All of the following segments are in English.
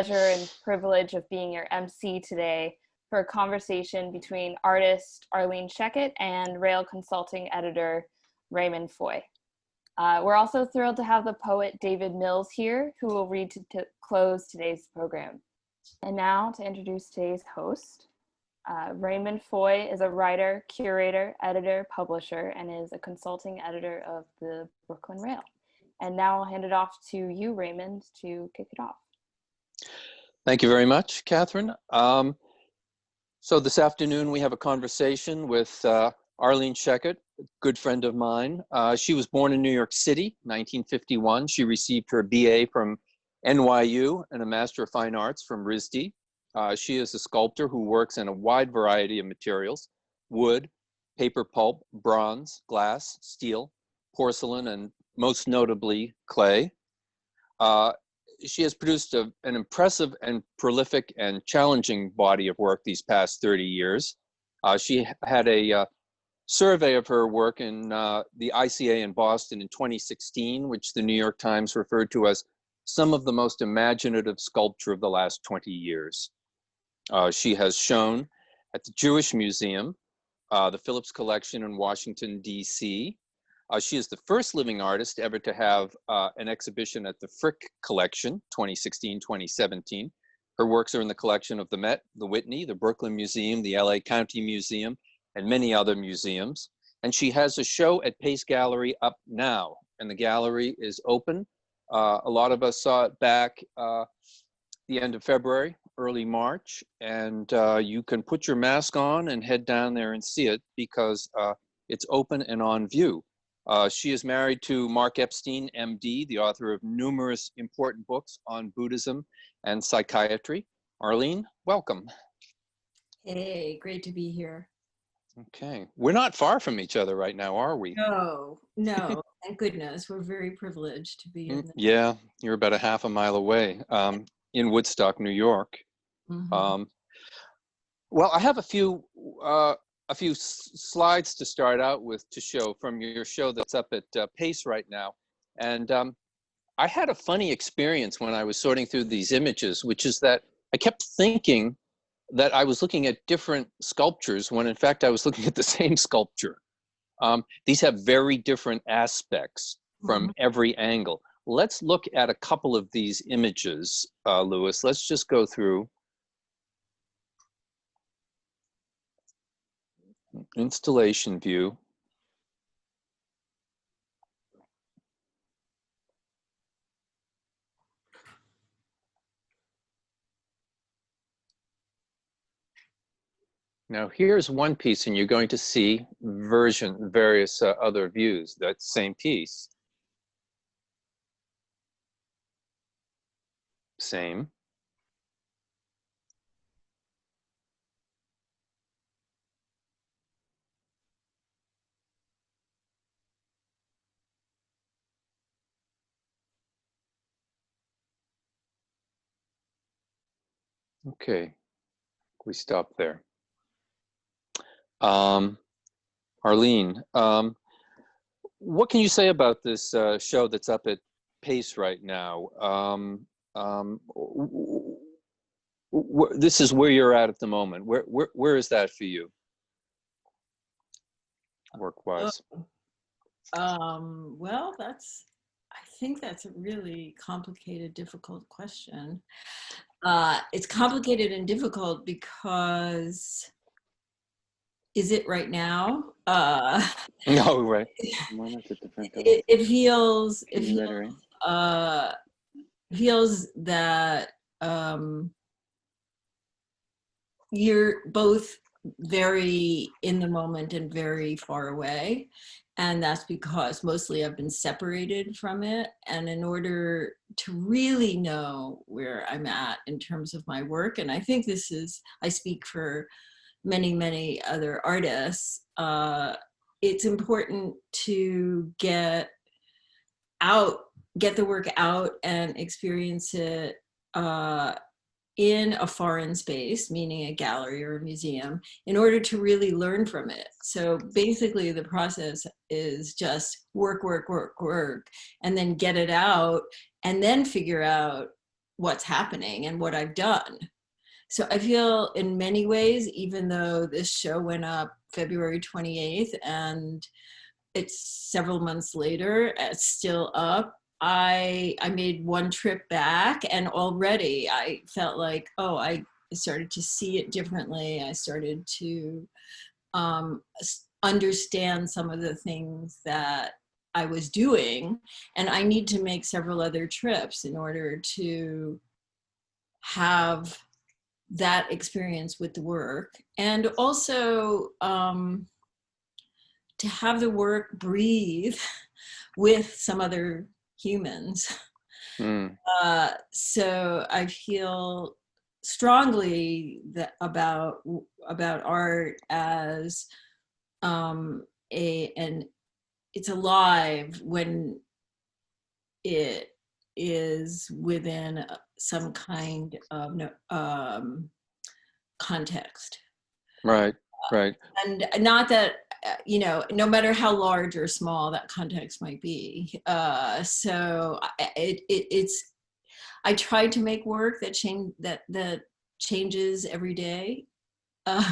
pleasure and privilege of being your MC today for a conversation between artist Arlene Shechet and Rail consulting editor Raymond Foye. We're also thrilled to have the poet David Mills here, who will read to close today's program. And now to introduce today's host. Raymond Foye is a writer, curator, editor, publisher, and is a consulting editor of the Brooklyn Rail. And now I'll hand it off to you, Raymond, to kick it off. Thank you very much, Catherine. So this afternoon we have a conversation with Arlene Shechet, a good friend of mine. She was born in New York City, 1951. She received her BA from NYU and a Master of Fine Arts from RISD. She is a sculptor who works in a wide variety of materials: wood, paper pulp, bronze, glass, steel, porcelain, and most notably clay. She has produced an impressive and prolific and challenging body of work these past 30 years. She had a survey of her work in the ICA in Boston in 2016, which the New York Times referred to as some of the most imaginative sculpture of the last 20 years. She has shown at the Jewish Museum, the Phillips Collection in Washington, D.C. She is the first living artist ever to have an exhibition at the Frick Collection, 2016-2017. Her works are in the collection of the Met, the Whitney, the Brooklyn Museum, the LA County Museum, and many other museums. And she has a show at Pace Gallery up now, and the gallery is open. A lot of us saw it back the end of February, early March, and you can put your mask on and head down there and see it because it's open and on view. She is married to Mark Epstein, MD, the author of numerous important books on Buddhism and psychiatry. Arlene, welcome. Hey, great to be here. Okay. We're not far from each other right now, are we? No, thank goodness. We're very privileged to be in this. Yeah, you're about a half a mile away in Woodstock, New York. Mm-hmm. Well, I have a few slides to start out with to show from your show that's up at Pace right now. And I had a funny experience when I was sorting through these images, which is that I kept thinking that I was looking at different sculptures when in fact I was looking at the same sculpture. These have very different aspects from every angle. Let's look at a couple of these images, Lewis. Let's just go through. Installation view. Now here's one piece and you're going to see various other views, that same piece. Same. Okay, we stop there. Arlene, what can you say about this show that's up at Pace right now? This is where you're at the moment. Where is that for you, work-wise? Well, I think that's a really complicated, difficult question. It's complicated and difficult because, is it right now? No, right. It feels that you're both very in the moment and very far away. And that's because mostly I've been separated from it. And in order to really know where I'm at in terms of my work, and I think I speak for many, many other artists, it's important to get the work out and experience it in a foreign space, meaning a gallery or a museum, in order to really learn from it. So basically the process is just work, and then get it out, and then figure out what's happening and what I've done. So I feel in many ways, even though this show went up February 28th and it's several months later, it's still up, I made one trip back and already I felt like, oh, I started to see it differently. I started to understand some of the things that I was doing, and I need to make several other trips in order to have that experience with the work, and also to have the work breathe with some other humans. So I feel strongly that about art as it's alive when it is within some kind of context. Right. And not that, no matter how large or small that context might be. So it's, I try to make work that changes every day. You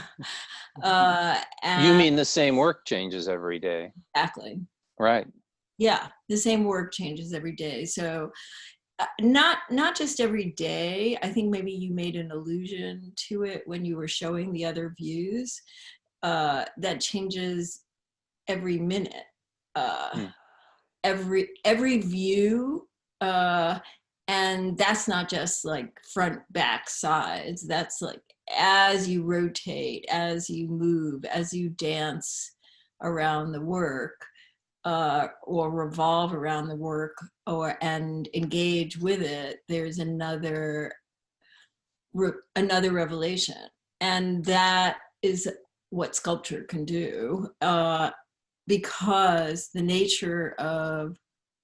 mean the same work changes every day? Exactly. Right. Yeah, the same work changes every day. So not just every day. I think maybe you made an allusion to it when you were showing the other views. That changes every minute. Every view, and that's not just like front, back, sides. That's like as you rotate, as you move, as you dance around the work, or revolve around the work, and engage with it, there's another revelation. And that is what sculpture can do, because the nature of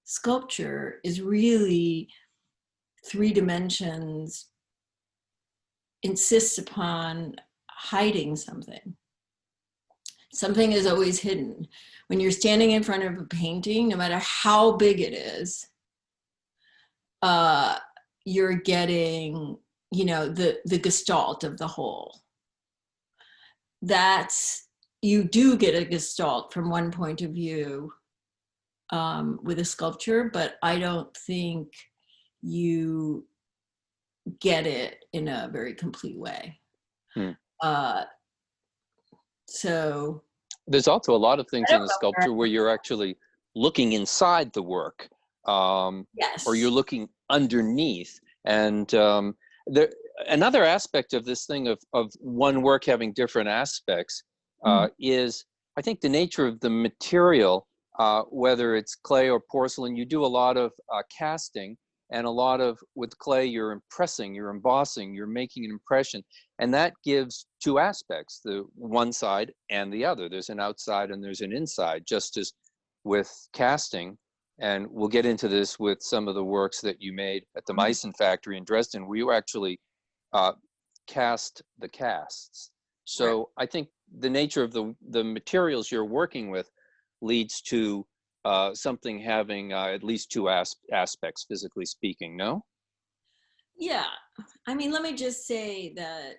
sculpture is really 3 dimensions, insists upon hiding something. Something is always hidden. When you're standing in front of a painting, no matter how big it is, you're getting, the gestalt of the whole. You do get a gestalt from one point of view with a sculpture, but I don't think you get it in a very complete way. So there's also a lot of things in the sculpture where you're actually looking inside the work, yes, or you're looking underneath. And another aspect of this thing of one work having different aspects is, I think, the nature of the material, whether it's clay or porcelain. You do a lot of casting, and a lot of, with clay, you're impressing, you're embossing, you're making an impression. And that gives 2 aspects, the one side and the other. There's an outside and there's an inside, just as with casting. And we'll get into this with some of the works that you made at the Meissen factory in Dresden, where you actually cast the casts. So I think the nature of the materials you're working with leads to something having at least 2 aspects, physically speaking, no? Yeah. I mean, let me just say that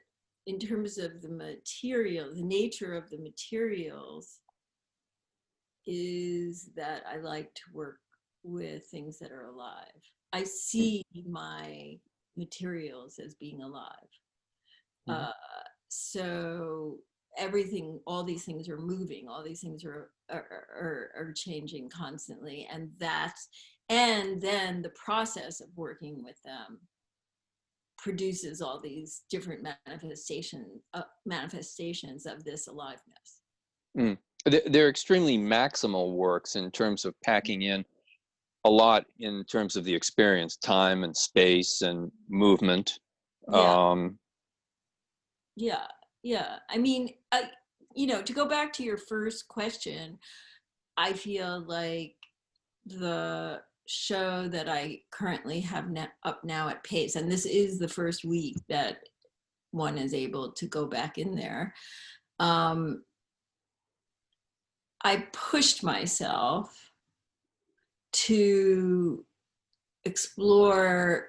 in terms of the material, the nature of the materials is that I like to work with things that are alive. I see my materials as being alive. So everything, all these things are moving, all these things are changing constantly, and then the process of working with them produces all these different manifestations of this aliveness. They're extremely maximal works in terms of packing in a lot in terms of the experience, time and space and movement. Yeah. I mean, to go back to your first question, I feel like the show that I currently have up now at Pace, and this is the first week that one is able to go back in there. I pushed myself to explore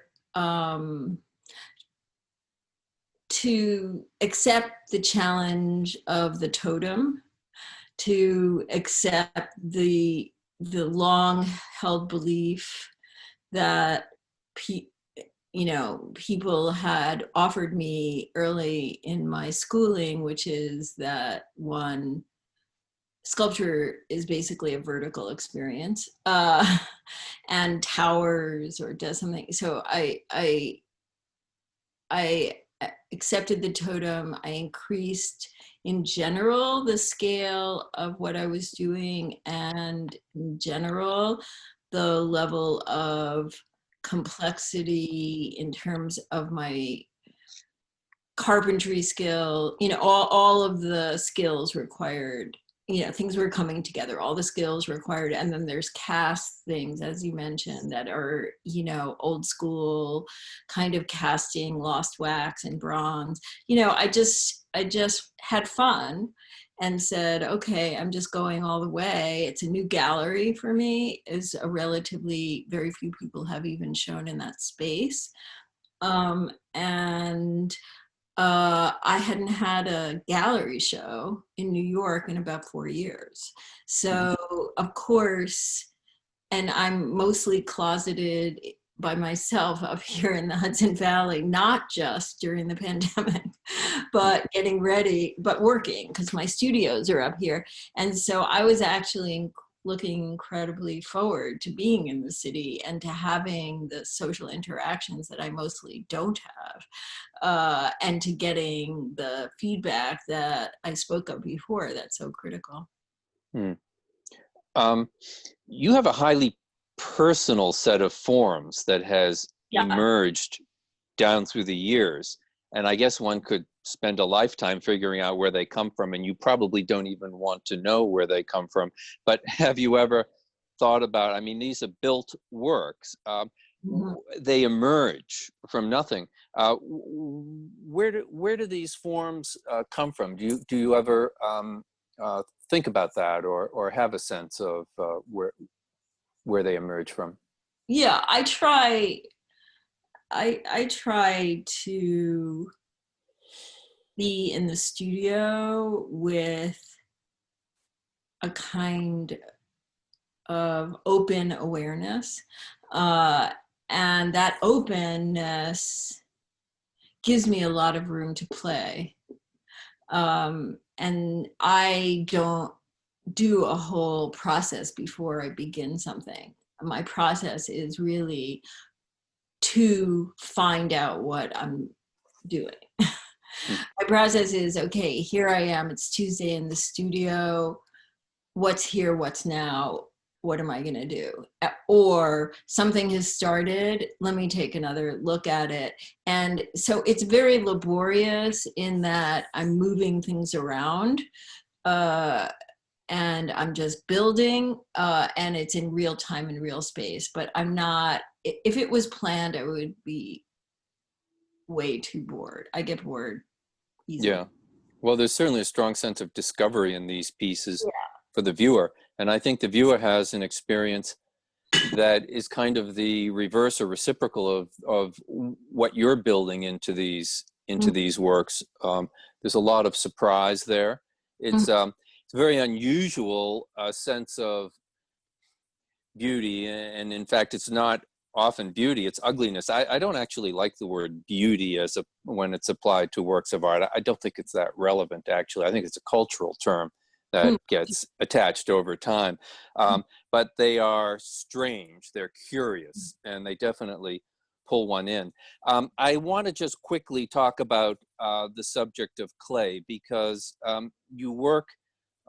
to accept the challenge of the totem, to accept the long held belief that people had offered me early in my schooling, which is that sculpture is basically a vertical experience, and towers or does something. So I accepted the totem. I increased in general the scale of what I was doing, and in general the level of complexity in terms of my carpentry skill, all of the skills required, things were coming together, all the skills required. And then there's cast things, as you mentioned, that are, old school kind of casting, lost wax and bronze. I just had fun and said, okay, I'm just going all the way. It's a new gallery for me, is a relatively, very few people have even shown in that space. I hadn't had a gallery show in New York in about 4 years. So, of course, and I'm mostly closeted by myself up here in the Hudson Valley, not just during the pandemic, but getting ready, but working, because my studios are up here. And so I was actually looking incredibly forward to being in the city and to having the social interactions that I mostly don't have, and to getting the feedback that I spoke of before that's so critical. You have a highly personal set of forms that has emerged down through the years. And I guess one could spend a lifetime figuring out where they come from, and you probably don't even want to know where they come from. But have you ever thought about, I mean, these are built works. They emerge from nothing. Where do these forms come from? Do you ever think about that, or have a sense of where they emerge from? Yeah, I try to be in the studio with a kind of open awareness, and that openness gives me a lot of room to play, and I don't do a whole process before I begin something. My process is really to find out what I'm doing. My process is, okay, here I am, it's Tuesday in the studio. What's here, what's now? What am I gonna do? Or something has started, let me take another look at it. And so it's very laborious in that I'm moving things around, and I'm just building, and it's in real time and real space. But I'm not, if it was planned, I would be way too bored. I get bored easily. Yeah. Well, there's certainly a strong sense of discovery in these pieces for the viewer. And I think the viewer has an experience that is kind of the reverse or reciprocal of what you're building into these works. There's a lot of surprise there. It's a very unusual sense of beauty, and in fact, it's not often beauty, it's ugliness. I don't actually like the word beauty when it's applied to works of art. I don't think it's that relevant, actually. I think it's a cultural term that gets attached over time. But they are strange, they're curious, and they definitely pull one in. I want to just quickly talk about the subject of clay, because you work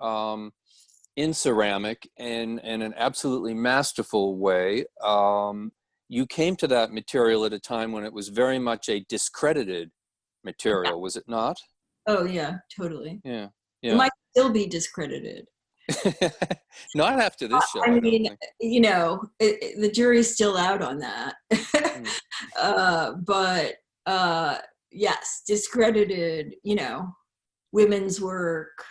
in ceramic in an absolutely masterful way. You came to that material at a time when it was very much a discredited material, was it not? Oh yeah, totally. Yeah. It might still be discredited. Not after this show. I mean, the jury's still out on that. But yes, discredited, women's work,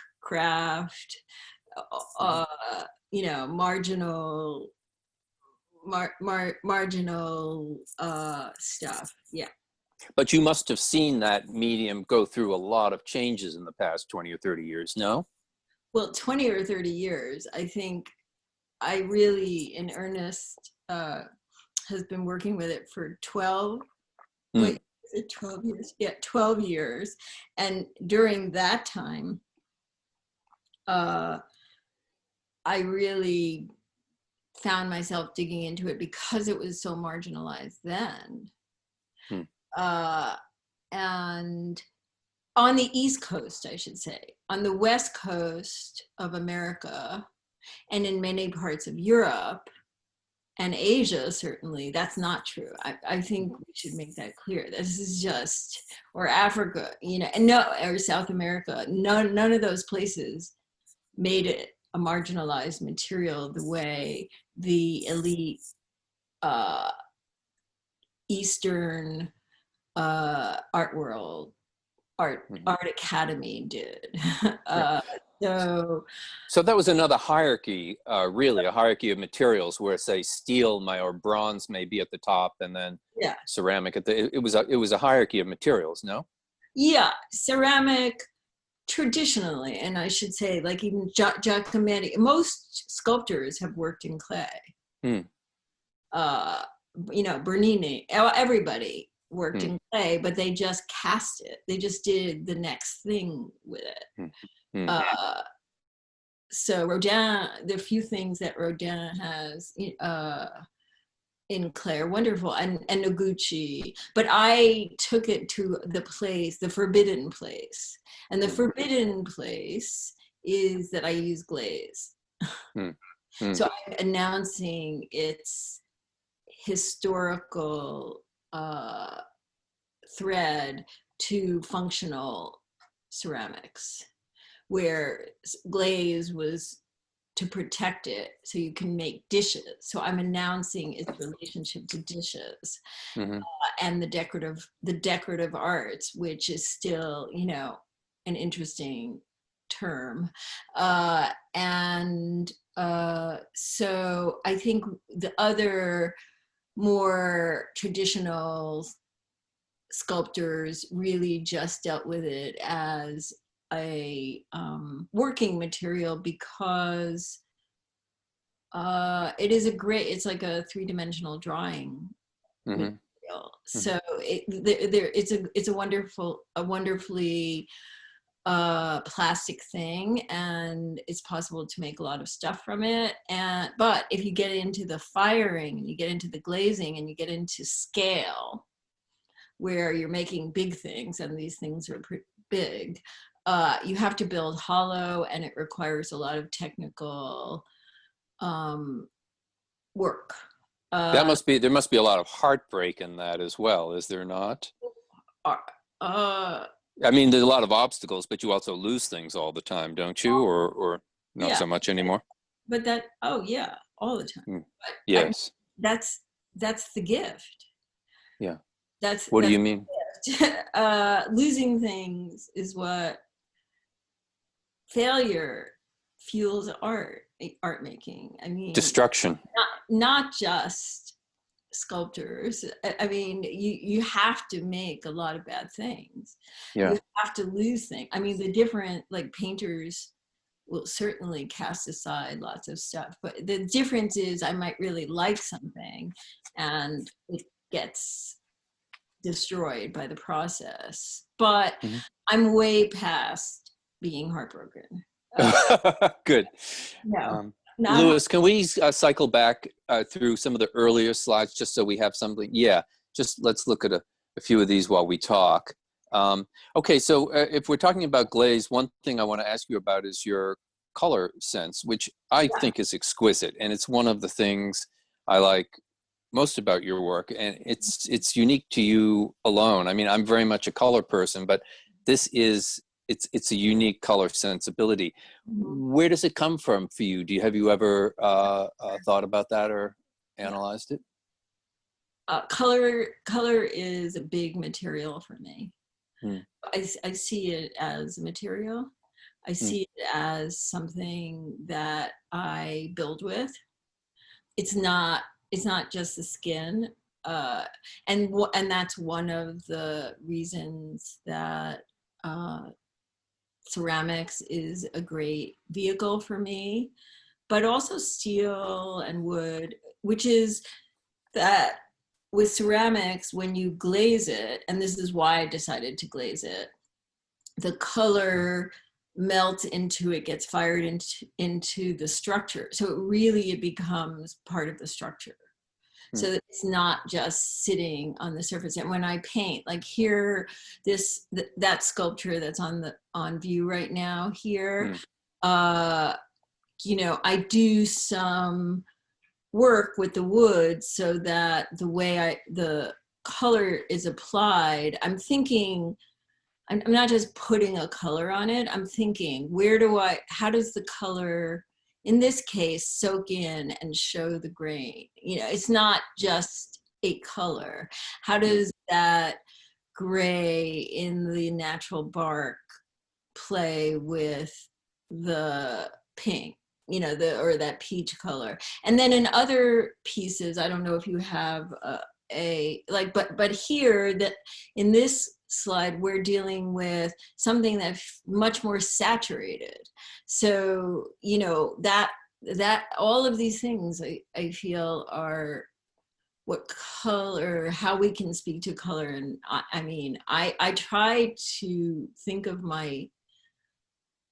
marginal stuff. Yeah. But you must have seen that medium go through a lot of changes in the past 20 or 30 years, no? Well, 20 or 30 years, I think I really, in earnest, has been working with it for 12, wait, is it 12 years? Yeah, 12 years. And during that time, I really found myself digging into it because it was so marginalized then. And on the East Coast, I should say, on the West Coast of America, and in many parts of Europe and Asia, certainly, that's not true. I think we should make that clear. This is just, or Africa, you know, and no, or South America, none of those places made it a marginalized material the way the elite Eastern art world, art academy did. So that was another hierarchy, really a hierarchy of materials where, say, steel or bronze may be at the top, and then ceramic at the. It was a hierarchy of materials, no? Yeah, ceramic traditionally, and I should say, like even Giacometti, most sculptors have worked in clay. You know, Bernini, everybody worked in clay, but they just cast it. They just did the next thing with it. So Rodin, the few things that Rodin has in clay are wonderful, and Noguchi. But I took it to the place, the forbidden place. And the forbidden place is that I use glaze. So I'm announcing its historical thread to functional ceramics, where glaze was to protect it so you can make dishes. So I'm announcing its relationship to dishes and the decorative arts, which is still, you know, an interesting term. So I think the other more traditional sculptors really just dealt with it as a working material, because it is it's like a three-dimensional drawing material. So it's a wonderfully plastic thing, and it's possible to make a lot of stuff from it. But if you get into the firing, and you get into the glazing, and you get into scale, where you're making big things, and these things are pretty big, you have to build hollow, and it requires a lot of technical work. There must be a lot of heartbreak in that as well, is there not? I mean, there's a lot of obstacles, but you also lose things all the time, don't you? Or not so much anymore? But that, all the time. But, yes. That's the gift. Yeah. What do you mean? Losing things is what failure fuels art making. I mean, destruction. Not just sculptors. I mean, you have to make a lot of bad things. Yeah. You have to lose things. I mean, the different, like, painters will certainly cast aside lots of stuff, but the difference is I might really like something and it gets destroyed by the process. But I'm way past being heartbroken. Good. No. Louis, can we cycle back through some of the earlier slides just so we have something? Yeah, just let's look at a few of these while we talk. Okay, so if we're talking about glaze, one thing I want to ask you about is your color sense, which I think is exquisite. And it's one of the things I like most about your work. And it's unique to you alone. I mean, I'm very much a color person, but this is, it's a unique color sensibility. Where does it come from for you? Have you ever thought about that or analyzed it? Color is a big material for me. I see it as a material. I see it as something that I build with. It's not it's not just the skin. And that's one of the reasons that ceramics is a great vehicle for me, but also steel and wood, which is that with ceramics, when you glaze it, and this is why I decided to glaze it, the color melts into it, gets fired into the structure. So it becomes part of the structure. So that it's not just sitting on the surface. And when I paint, like here, that sculpture that's on view right now here, you know, I do some work with the wood so that the way the color is applied, I'm thinking, I'm not just putting a color on it, I'm thinking, how does the color, in this case, soak in and show the grain? You know, it's not just a color. How does that gray in the natural bark play with the pink, you know, or that peach color? And then in other pieces, I don't know if you have but here, that in this slide, we're dealing with something that's much more saturated. So, you know, that all of these things I feel are what color, how we can speak to color. And I mean, I try to think of my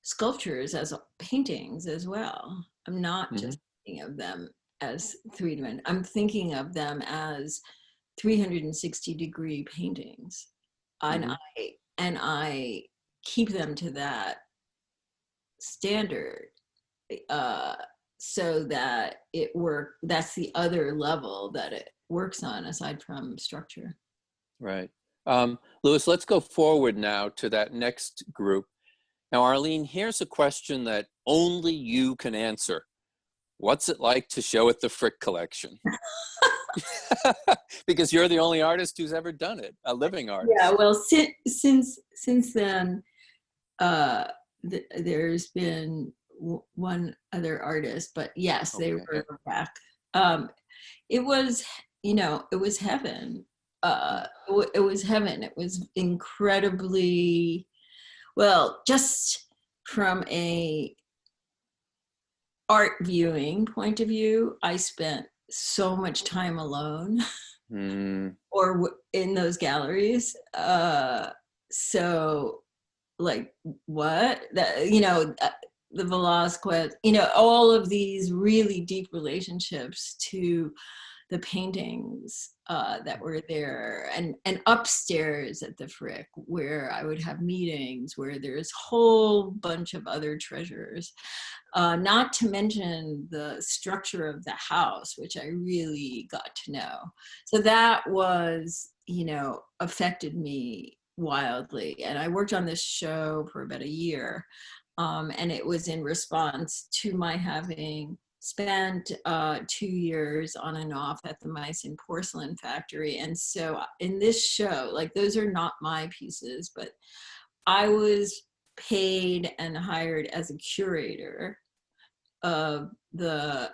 sculptures as paintings as well. I'm not just thinking of them as three-dimensional. I'm thinking of them as 360-degree paintings. And I keep them to that standard so that that's the other level that it works on aside from structure. Right. Louis, let's go forward now to that next group. Now, Arlene, here's a question that only you can answer. What's it like to show at the Frick collection? Because you're the only artist who's ever done it, a living artist. Yeah, well, since then, there's been one other artist, but yes, they were back. It was, you know, it was heaven. It was heaven. It was incredibly, well, just from a art viewing point of view, I spent so much time alone or in those galleries. So like what that, you know, the Velázquez, you know, all of these really deep relationships to the paintings that were there, and upstairs at the Frick, where I would have meetings, where there's a whole bunch of other treasures, not to mention the structure of the house, which I really got to know. So that was, you know, affected me wildly. And I worked on this show for about a year, and it was in response to my having spent 2 years on and off at the Meissen porcelain factory. And so in this show, like, those are not my pieces, but I was paid and hired as a curator of the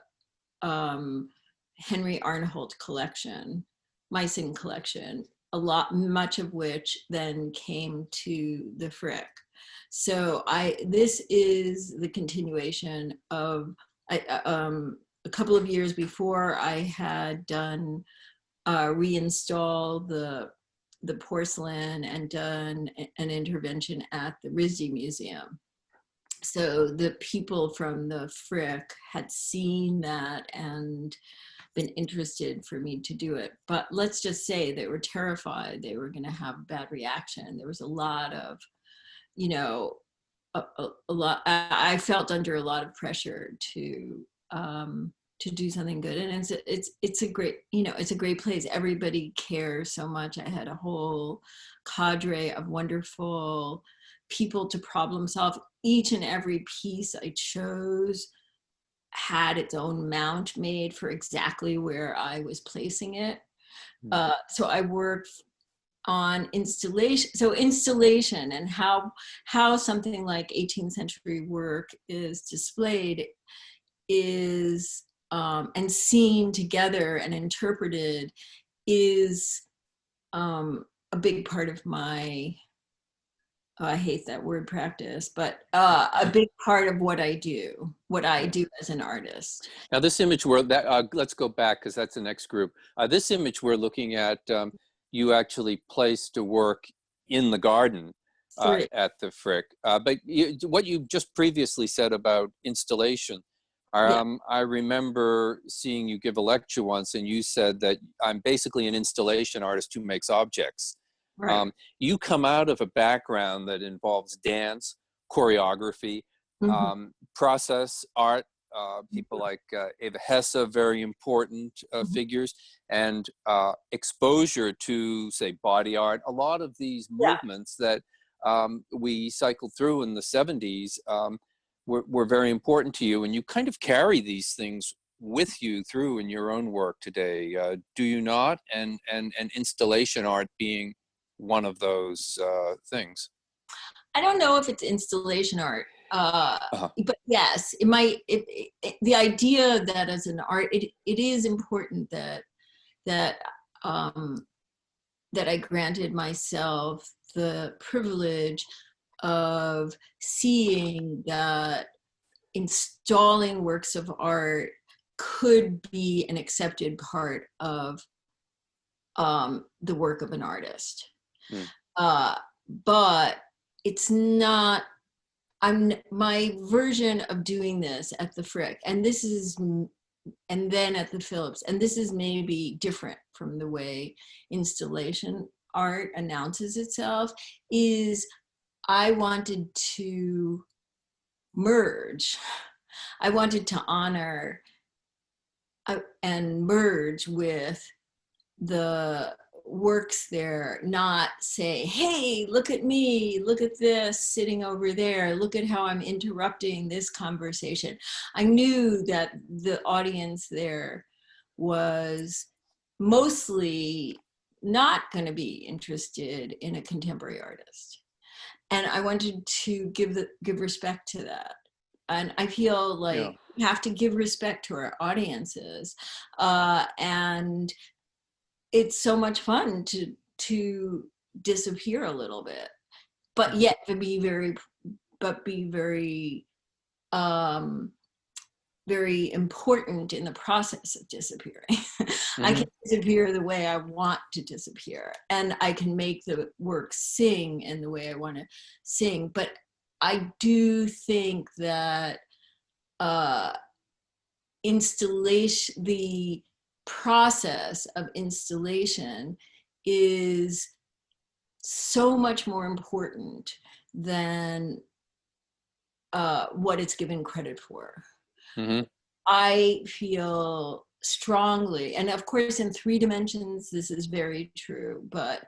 Henry Arnholt collection, Meissen collection, much of which then came to the Frick. So this is the continuation of a couple of years before, I had done reinstall the porcelain and done an intervention at the RISD Museum. So the people from the Frick had seen that and been interested for me to do it. But let's just say they were terrified they were going to have a bad reaction. There was a lot of, you know, a lot. I felt under a lot of pressure to do something good, and it's a great, you know, it's a great place. Everybody cares so much. I had a whole cadre of wonderful people to problem solve. Each and every piece I chose had its own mount made for exactly where I was placing it. So I worked on installation. So installation and how something like 18th century work is displayed is and seen together and interpreted is a big part of my, I hate that word practice, but a big part of what I do as an artist. Now this image let's go back because that's the next group. This image we're looking at, you actually placed a work in the garden at the Frick. But what you just previously said about installation, I remember seeing you give a lecture once and you said that I'm basically an installation artist who makes objects. Right. You come out of a background that involves dance, choreography, process art, people like Eva Hesse, very important figures, and exposure to, say, body art. A lot of these movements that we cycled through in the 70s were very important to you, and you kind of carry these things with you through in your own work today, do you not? And installation art being one of those things. I don't know if it's installation art, but yes, it might. The idea that as an art, it is important that I granted myself the privilege of seeing that installing works of art could be an accepted part of the work of an artist. But it's not, my version of doing this at the Frick, and then at the Phillips, and this is maybe different from the way installation art announces itself, is I wanted to merge. I wanted to honor and merge with the works there, not say, hey, look at me, look at this sitting over there, look at how I'm interrupting this conversation. I knew that the audience there was mostly not going to be interested in a contemporary artist. And I wanted to give respect to that. And I feel like we have to give respect to our audiences. And it's so much fun to disappear a little bit, but yet to be very very important in the process of disappearing. I can disappear the way I want to disappear, and I can make the work sing in the way I want to sing. But I do think that installation, the process of installation, is so much more important than what it's given credit for. I feel strongly, and of course in 3 dimensions this is very true, but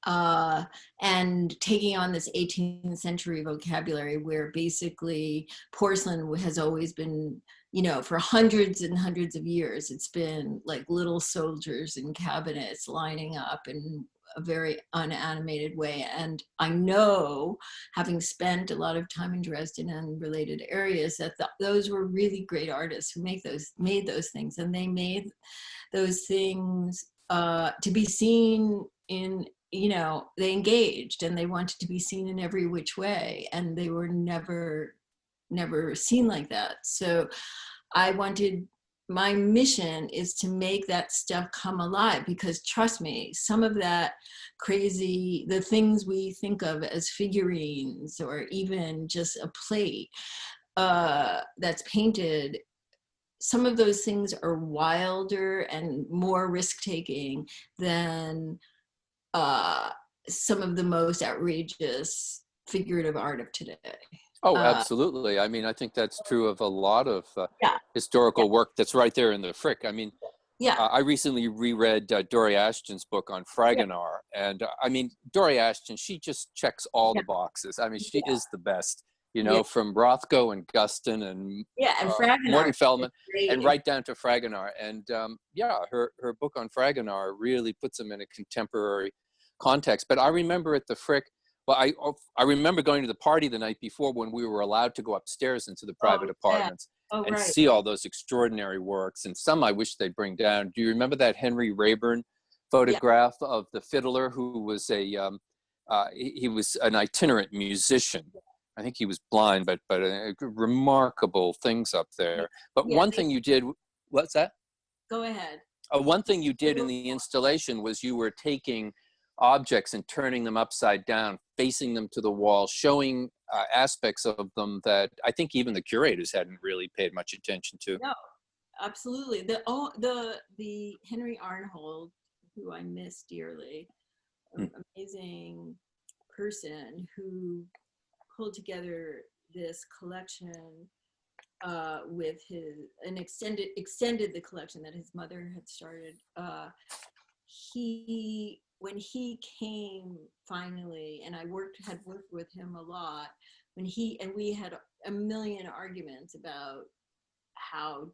and taking on this 18th century vocabulary where basically porcelain has always been, you know, for hundreds and hundreds of years, it's been like little soldiers in cabinets lining up in a very unanimated way. And I know, having spent a lot of time in Dresden and related areas, that those were really great artists who made those things, and they made those things to be seen in, you know, they engaged and they wanted to be seen in every which way, and they were never seen like that. So my mission is to make that stuff come alive, because trust me, some of that crazy, the things we think of as figurines or even just a plate that's painted, some of those things are wilder and more risk-taking than some of the most outrageous figurative art of today. Oh, absolutely. I mean, I think that's true of a lot of historical work that's right there in the Frick. I mean, I recently reread Dory Ashton's book on Fragonard. And I mean, Dory Ashton, she just checks all the boxes. I mean, she is the best, you know, from Rothko and Guston and Morton Feldman, and right down to Fragonard. And her book on Fragonard really puts them in a contemporary context. But I remember at the Frick, Well, I remember going to the party the night before when we were allowed to go upstairs into the private apartments and right. see all those extraordinary works, and some I wish they'd bring down. Do you remember that Henry Raeburn photograph of the Fiddler, who was he was an itinerant musician? I think he was blind, but remarkable things up there. But Yeah, one thing you did, what's that? Go ahead. One thing you did in the installation was you were taking objects and turning them upside down, facing them to the wall, showing aspects of them that I think even the curators hadn't really paid much attention to. No, absolutely. The Henry Arnhold, who I miss dearly, an amazing person who pulled together this collection with extended the collection that his mother had started. When he came finally, and I had worked with him a lot, we had a million arguments about how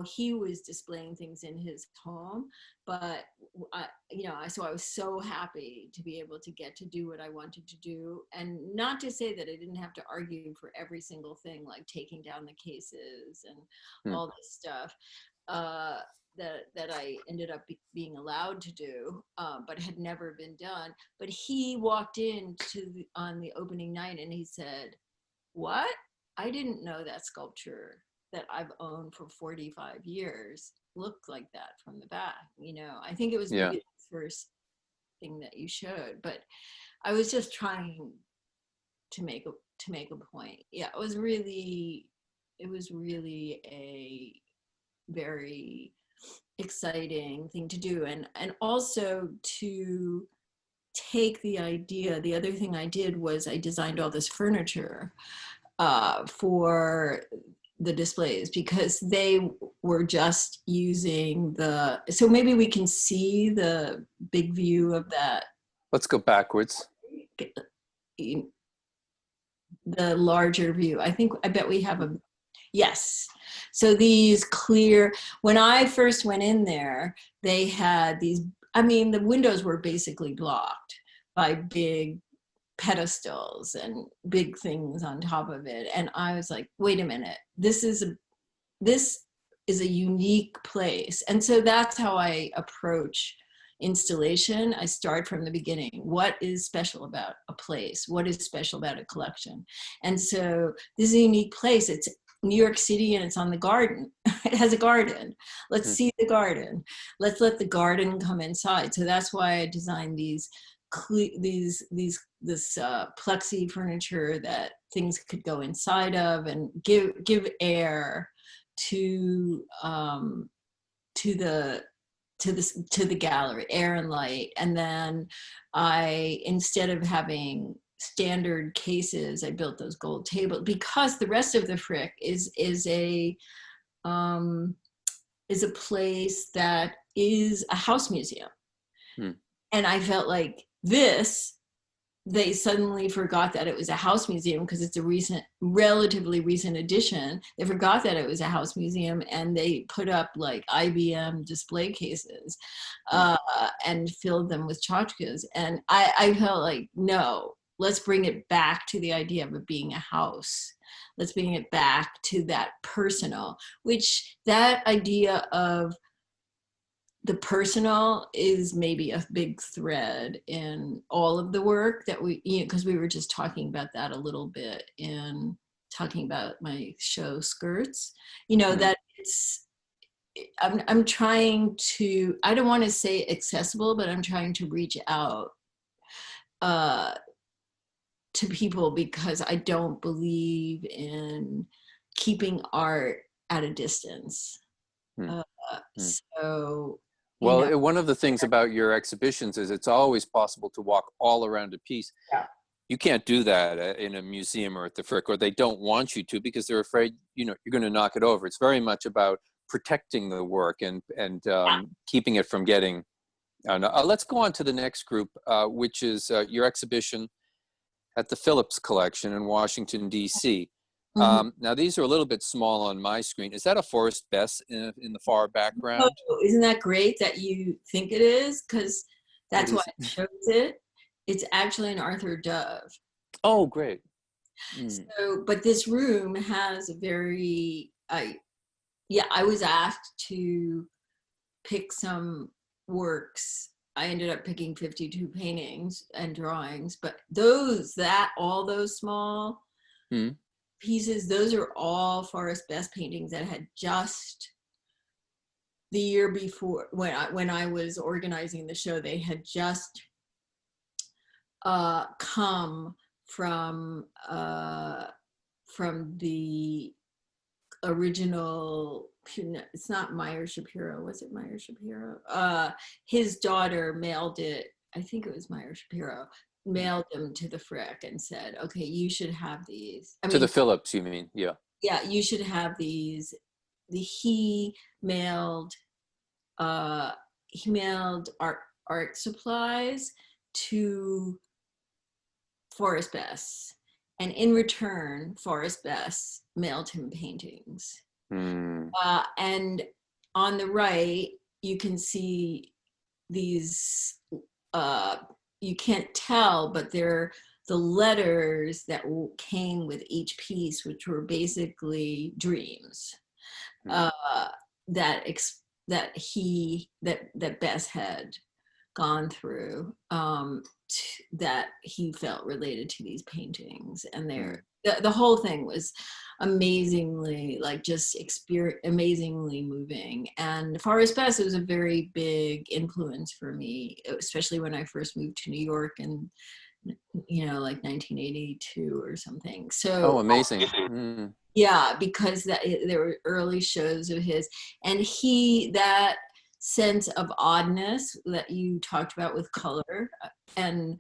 he was displaying things in his home, but so I was so happy to be able to get to do what I wanted to do, and not to say that I didn't have to argue for every single thing, like taking down the cases and all this stuff that I ended up being allowed to do, but had never been done. But he walked in on the opening night and he said, "What? I didn't know that sculpture that I've owned for 45 years looked like that from the back." I think it was maybe the first thing that you showed, but I was just trying to make a point. Yeah, it was really a very exciting thing to do, and also to take the idea. The other thing I did was I designed all this furniture for the displays, because they were just using so maybe we can see the big view of that. Let's go backwards. The larger view. I bet we have yes. So these clear, when I first went in there, they had these, the windows were basically blocked by big pedestals and big things on top of it. And I was like, wait a minute, this is a unique place. And so that's how I approach installation. I start from the beginning. What is special about a place? What is special about a collection? And so this is a unique place. It's New York City and it's on the garden. It has a garden. Let's see the garden. Let's let the garden come inside. So that's why I designed this plexi furniture that things could go inside of and give air to the gallery, air and light. And then instead of having standard cases, I built those gold tables, because the rest of the Frick is a place that is a house museum. And I felt like they suddenly forgot that it was a house museum, because it's a relatively recent addition. They forgot that it was a house museum, and they put up like IBM display cases and filled them with tchotchkes. And I felt like, no, let's bring it back to the idea of it being a house. Let's bring it back to that personal, which that idea of the personal is maybe a big thread in all of the work that because we were just talking about that a little bit in talking about my show Skirts, that I'm trying to, I don't want to say accessible, but I'm trying to reach out to people, because I don't believe in keeping art at a distance. So, well, one of the things about your exhibitions is it's always possible to walk all around a piece. Yeah. You can't do that in a museum or at the Frick, or they don't want you to, because they're afraid, you're going to knock it over. It's very much about protecting the work and keeping it from getting. Let's go on to the next group, which is your exhibition at the Phillips Collection in Washington, D.C. Now, these are a little bit small on my screen. Is that a Forrest Bess in the far background? Oh, isn't that great that you think it is? Because that's why it shows it. It's actually an Arthur Dove. Oh, great. So, but this room has a very, I was asked to pick some works. I ended up picking 52 paintings and drawings, but all those small pieces, those are all Forrest Best paintings that had just the year before, when I was organizing the show, they had just come from the original. It's not Meyer Shapiro. Was it Meyer Shapiro? His daughter mailed it. I think it was Meyer Shapiro. Mailed them to the Frick and said, "Okay, you should have these." To the Phillips, you mean? Yeah. Yeah, you should have these. He mailed art supplies to Forrest Best, and in return, Forrest Best mailed him paintings. And on the right, you can see these. You can't tell, but they're the letters that came with each piece, which were basically dreams that Bess had gone through, that he felt related to these paintings. And the whole thing was amazingly, like, just amazingly moving. And Forrest Best was a very big influence for me, especially when I first moved to New York in, like 1982 or something. So amazing. Yeah, because there were early shows of his, and that sense of oddness that you talked about with color and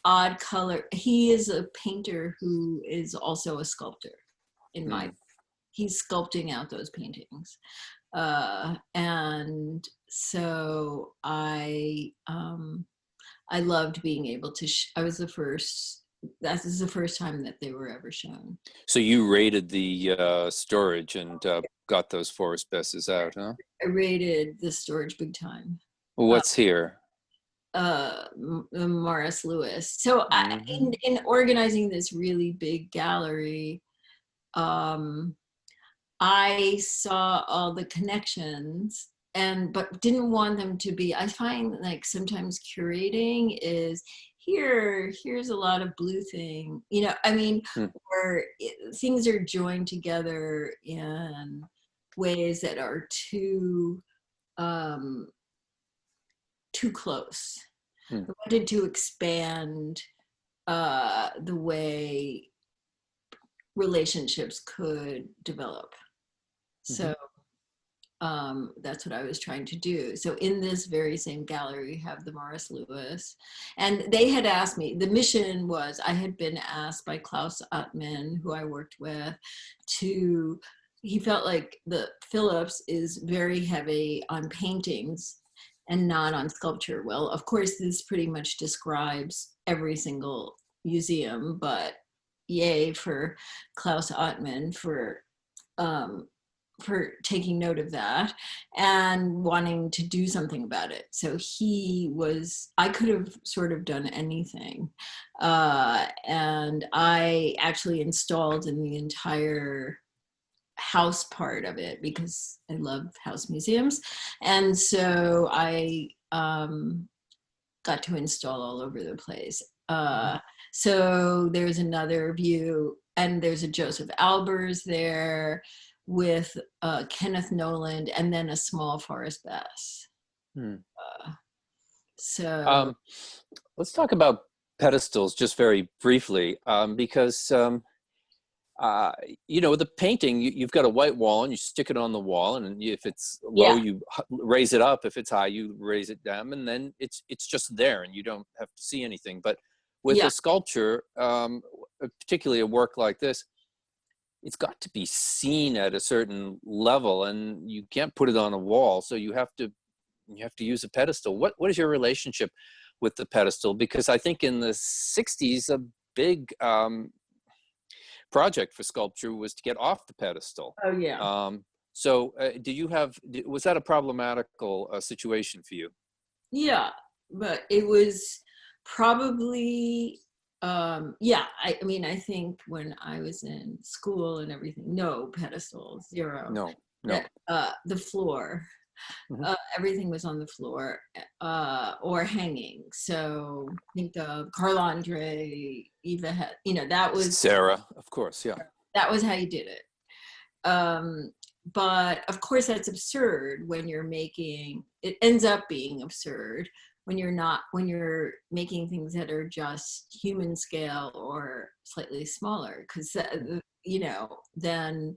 odd color. He is a painter who is also a sculptor. He's sculpting out those paintings, and so I loved being able to. This is the first time that they were ever shown. So you raided the storage and got those Forrest Besses out, huh? I raided the storage big time. Well, what's here? Morris Lewis. So in organizing this really big gallery, I saw all the connections, but didn't want them to be. I find, like, sometimes curating is here's a lot of blue thing, where things are joined together in ways that are too close. I wanted to expand the way relationships could develop. So that's what I was trying to do. So in this very same gallery, we have the Morris Lewis. And they had asked me, the mission was, I had been asked by Klaus Ottman, who I worked with, he felt like the Phillips is very heavy on paintings and not on sculpture. Well, of course, this pretty much describes every single museum, but yay for Klaus Ottman for taking note of that and wanting to do something about it. So I could have sort of done anything. And I actually installed in the entire house part of it because I love house museums. And so I got to install all over the place. So there's another view, and there's a Joseph Albers there with Kenneth Noland, and then a small Forrest Best. So let's talk about pedestals just very briefly, because with the painting, you've got a white wall and you stick it on the wall, and if it's low, you raise it up. If it's high, you raise it down, and then it's just there, and you don't have to see anything. But with a sculpture, particularly a work like this, it's got to be seen at a certain level, and you can't put it on a wall. So you have to use a pedestal. What is your relationship with the pedestal? Because I think in the 60s, a big project for sculpture was to get off the pedestal. Oh yeah. So was that a problematical situation for you? Yeah, but it was Probably, yeah, I mean, I think when I was in school and everything, no pedestals, zero. No, no. The floor, Mhm. everything was on the floor or hanging. So think of Carl Andre, Eva, that was Sarah, of course, yeah. how you did it. But of course, that's absurd when you're making. It ends up being absurd when you're making things that are just human scale or slightly smaller, because then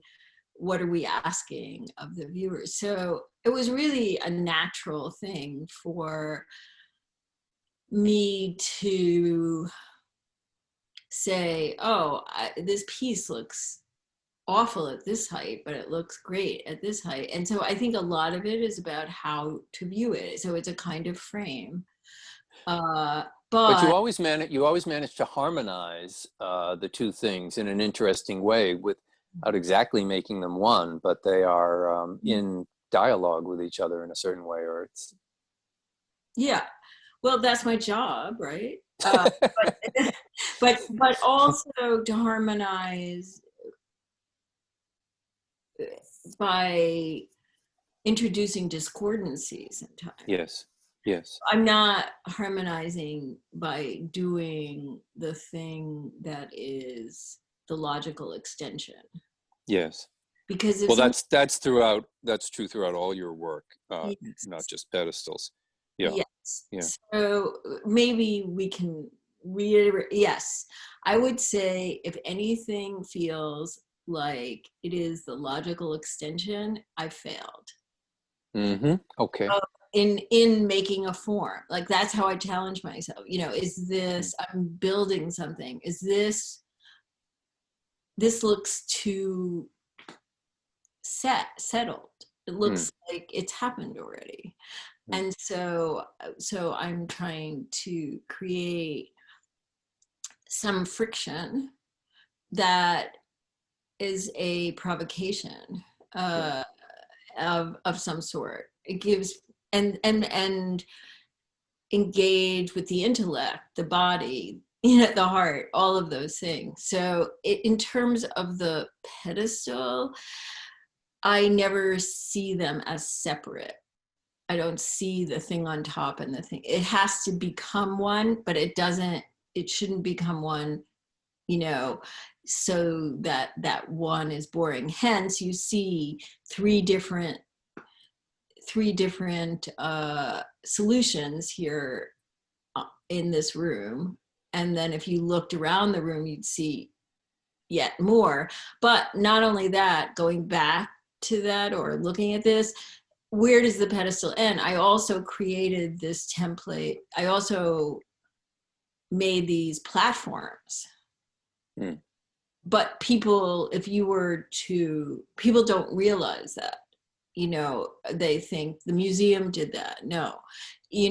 what are we asking of the viewers? So it was really a natural thing for me to say, oh, this piece looks awful at this height, but it looks great at this height. And so I think a lot of it is about how to view it. So it's a kind of frame. But you always manage to harmonize the two things in an interesting way without exactly making them one, but they are in dialogue with each other in a certain way, or it's. Yeah, well, that's my job, right? But also to harmonize by introducing discordancies in time. Yes, yes. I'm not harmonizing by doing the thing that is the logical extension. Yes. Because Well, that's true throughout all your work, yes. not just pedestals. Yeah. Yes. Yeah. So maybe we can reiterate. Yes, I would say if anything feels like it is the logical extension, I failed. Mm-hmm. Okay. In making a form, like that's how I challenge myself. Is this, I'm building something, is this looks too settled. It looks like it's happened already. And so I'm trying to create some friction that is a provocation of some sort. It gives and engage with the intellect, the body, the heart, all of those things. So in terms of the pedestal, I never see them as separate. I don't see the thing on top and the thing. It has to become one, but it shouldn't become one, so that one is boring. Hence, you see three different solutions here in this room. And then if you looked around the room, you'd see yet more. But not only that, going back to that or looking at this, where does the pedestal end? I also created this template. I also made these platforms. But people don't realize that. They think the museum did that. No,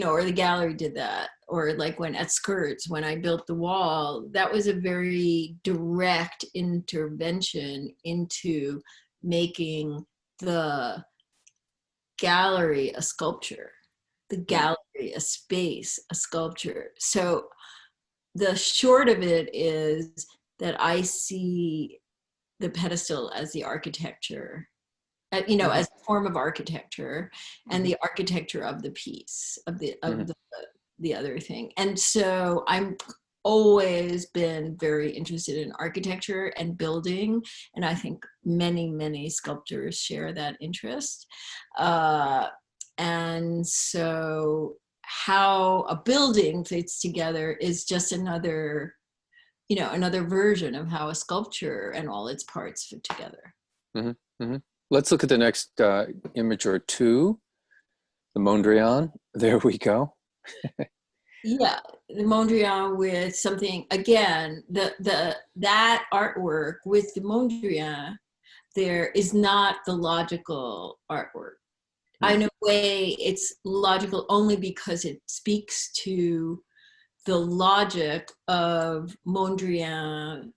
or the gallery did that. Or like when at Skirts, when I built the wall, that was a very direct intervention into making the gallery a sculpture, the gallery a space, a sculpture. So the short of it is that I see the pedestal as the architecture, as a form of architecture, and the architecture of the piece, of the other thing. And so I'm always been very interested in architecture and building, and I think many, many sculptors share that interest. And so how a building fits together is just another version of how a sculpture and all its parts fit together. Let's look at the next image or two. The Mondrian. There we go. Yeah, the Mondrian with something, again, that artwork with the Mondrian there is not the logical artwork. In a way, it's logical only because it speaks to the logic of Mondrian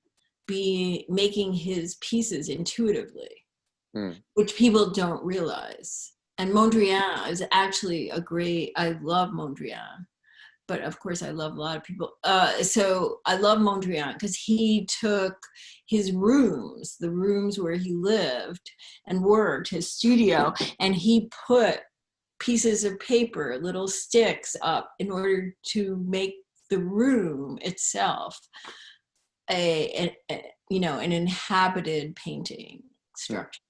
making his pieces intuitively, which people don't realize. And Mondrian is actually I love Mondrian. but of course I love a lot of people. So I love Mondrian because he took his rooms, the rooms where he lived and worked, his studio, and he put pieces of paper, little sticks up in order to make the room itself an inhabited painting structure.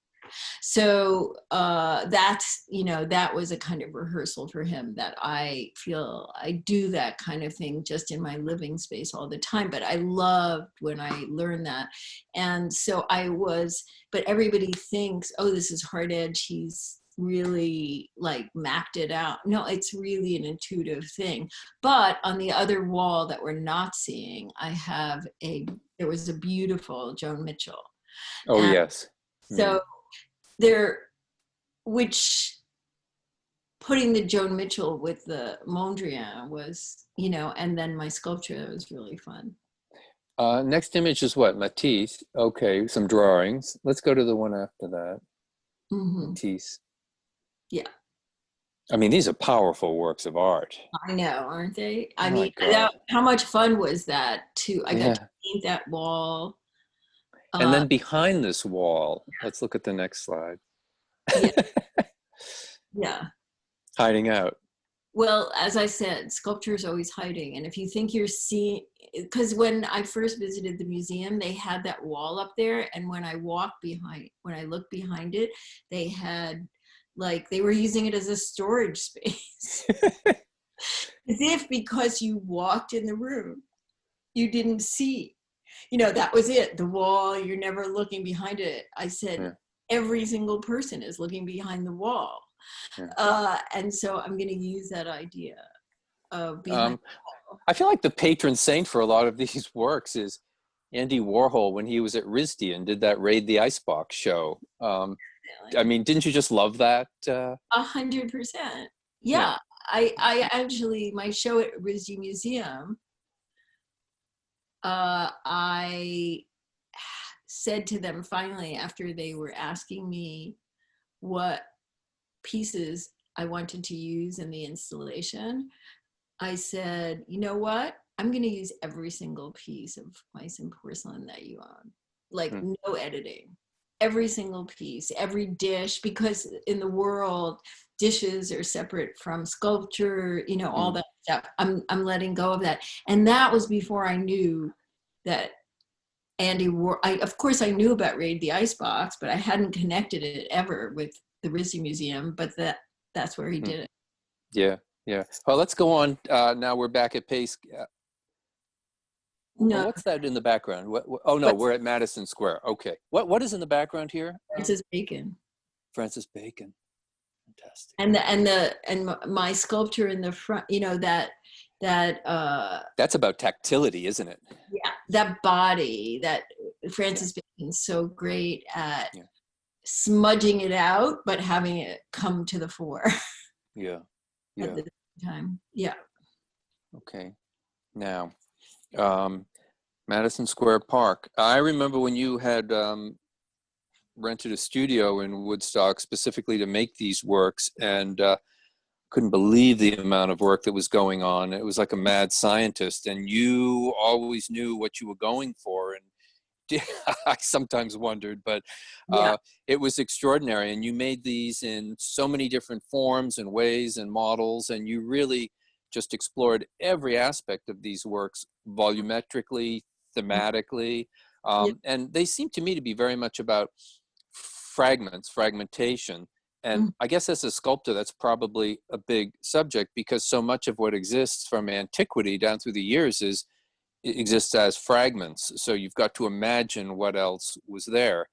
So that's, that was a kind of rehearsal for him, that I feel I do that kind of thing just in my living space all the time. But I loved when I learned that. And so but everybody thinks, oh, this is hard edge. He's really like mapped it out. No, it's really an intuitive thing. But on the other wall that we're not seeing, there was a beautiful Joan Mitchell. Oh, and yes. So putting the Joan Mitchell with the Mondrian was, and then my sculpture was really fun. Next image is what? Matisse. Okay, some drawings. Let's go to the one after that. Mm-hmm. Matisse. Yeah. I mean, these are powerful works of art. I know, aren't they? I Oh mean, how much fun was that I got to paint that wall. And then behind this wall, let's look at the next slide. Yeah. Yeah. Hiding out. Well, as I said, sculpture is always hiding. And if you think you're seeing, because when I first visited the museum, they had that wall up there. And when I looked behind it, they had, they were using it as a storage space. As if because you walked in the room, you didn't see. That was it. The wall, you're never looking behind it. I said, every single person is looking behind the wall. And so I'm going to use that idea of behind the wall. I feel like the patron saint for a lot of these works is Andy Warhol when he was at RISD and did that Raid the Icebox show. I mean, didn't you just love that? 100%. Yeah. I actually, my show at RISD Museum, I said to them finally, after they were asking me what pieces I wanted to use in the installation, I said, you know what? I'm going to use every single piece of mice and porcelain that you own. No editing. Every single piece, every dish, because in the world, dishes are separate from sculpture, all that stuff. I'm letting go of that. And that was before I knew that of course I knew about Raid the Icebox, but I hadn't connected it ever with the RISD Museum, but that's where he did it. Yeah. Well, let's go on. Now we're back at Pace. No. What's that in the background? We're at Madison Square. Okay. What is in the background here? Francis Bacon. Francis Bacon. Fantastic. And my sculpture in the front, that's about tactility, isn't it? Yeah, that body that Francis Bacon's so great at smudging it out, but having it come to the fore. Yeah. At the same time. Yeah. Okay. Now, Madison Square Park. I remember when you had rented a studio in Woodstock specifically to make these works, and couldn't believe the amount of work that was going on. It was like a mad scientist, and you always knew what you were going for. And I sometimes wondered, but it was extraordinary. And you made these in so many different forms and ways and models, and you really just explored every aspect of these works volumetrically, thematically. And they seem to me to be very much about fragmentation. And I guess as a sculptor, that's probably a big subject, because so much of what exists from antiquity down through the years exists as fragments. So you've got to imagine what else was there.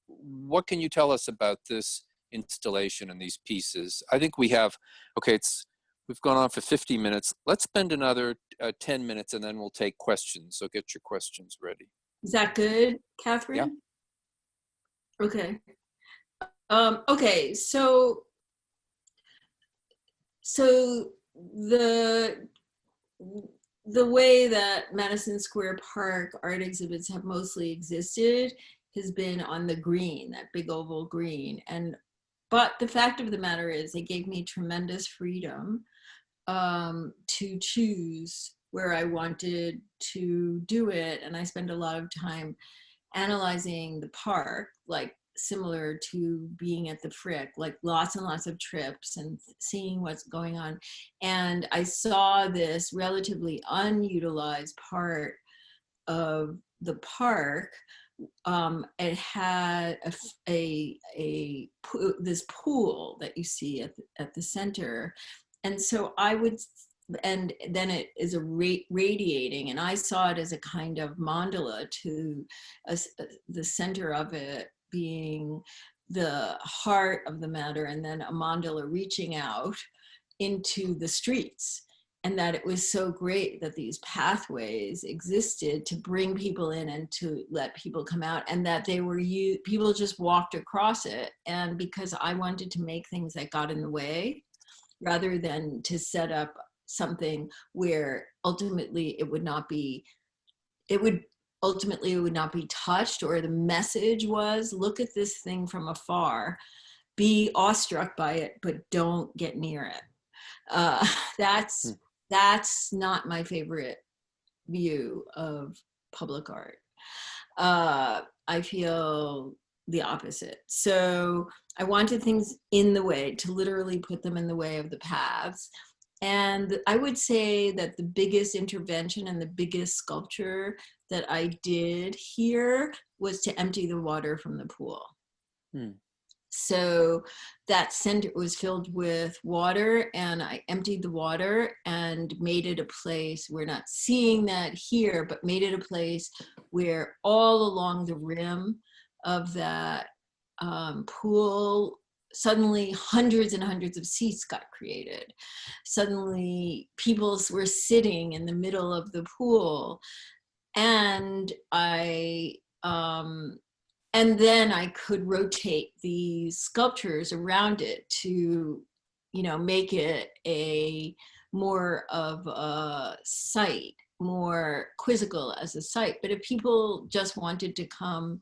What can you tell us about this installation and these pieces? I think we have, we've gone on for 50 minutes. Let's spend another 10 minutes and then we'll take questions. So get your questions ready. Is that good, Catherine? Yeah. Okay. Okay, so the way that Madison Square Park art exhibits have mostly existed has been on the green, that big oval green. But the fact of the matter is they gave me tremendous freedom to choose where I wanted to do it. And I spent a lot of time analyzing the park, like similar to being at the Frick, like lots and lots of trips and seeing what's going on. And I saw this relatively unutilized part of the park. It had this pool that you see at the center. And so and then it is radiating, and I saw it as a kind of mandala to the center of it being the heart of the matter, and then a mandala reaching out into the streets. And that it was so great that these pathways existed to bring people in and to let people come out, and that people just walked across it. And because I wanted to make things that got in the way, rather than to set up something where ultimately it would not be touched, or the message was, look at this thing from afar, be awestruck by it, but don't get near it. That's not my favorite view of public art. I feel the opposite. So I wanted things in the way, to literally put them in the way of the paths. And I would say that the biggest intervention and the biggest sculpture that I did here was to empty the water from the pool. So that center was filled with water, and I emptied the water and made it a place, we're not seeing that here, but made it a place where all along the rim of that pool, suddenly hundreds and hundreds of seats got created. Suddenly people were sitting in the middle of the pool, and and then I could rotate these sculptures around it to, make it more of a site, more quizzical as a site. But if people just wanted to come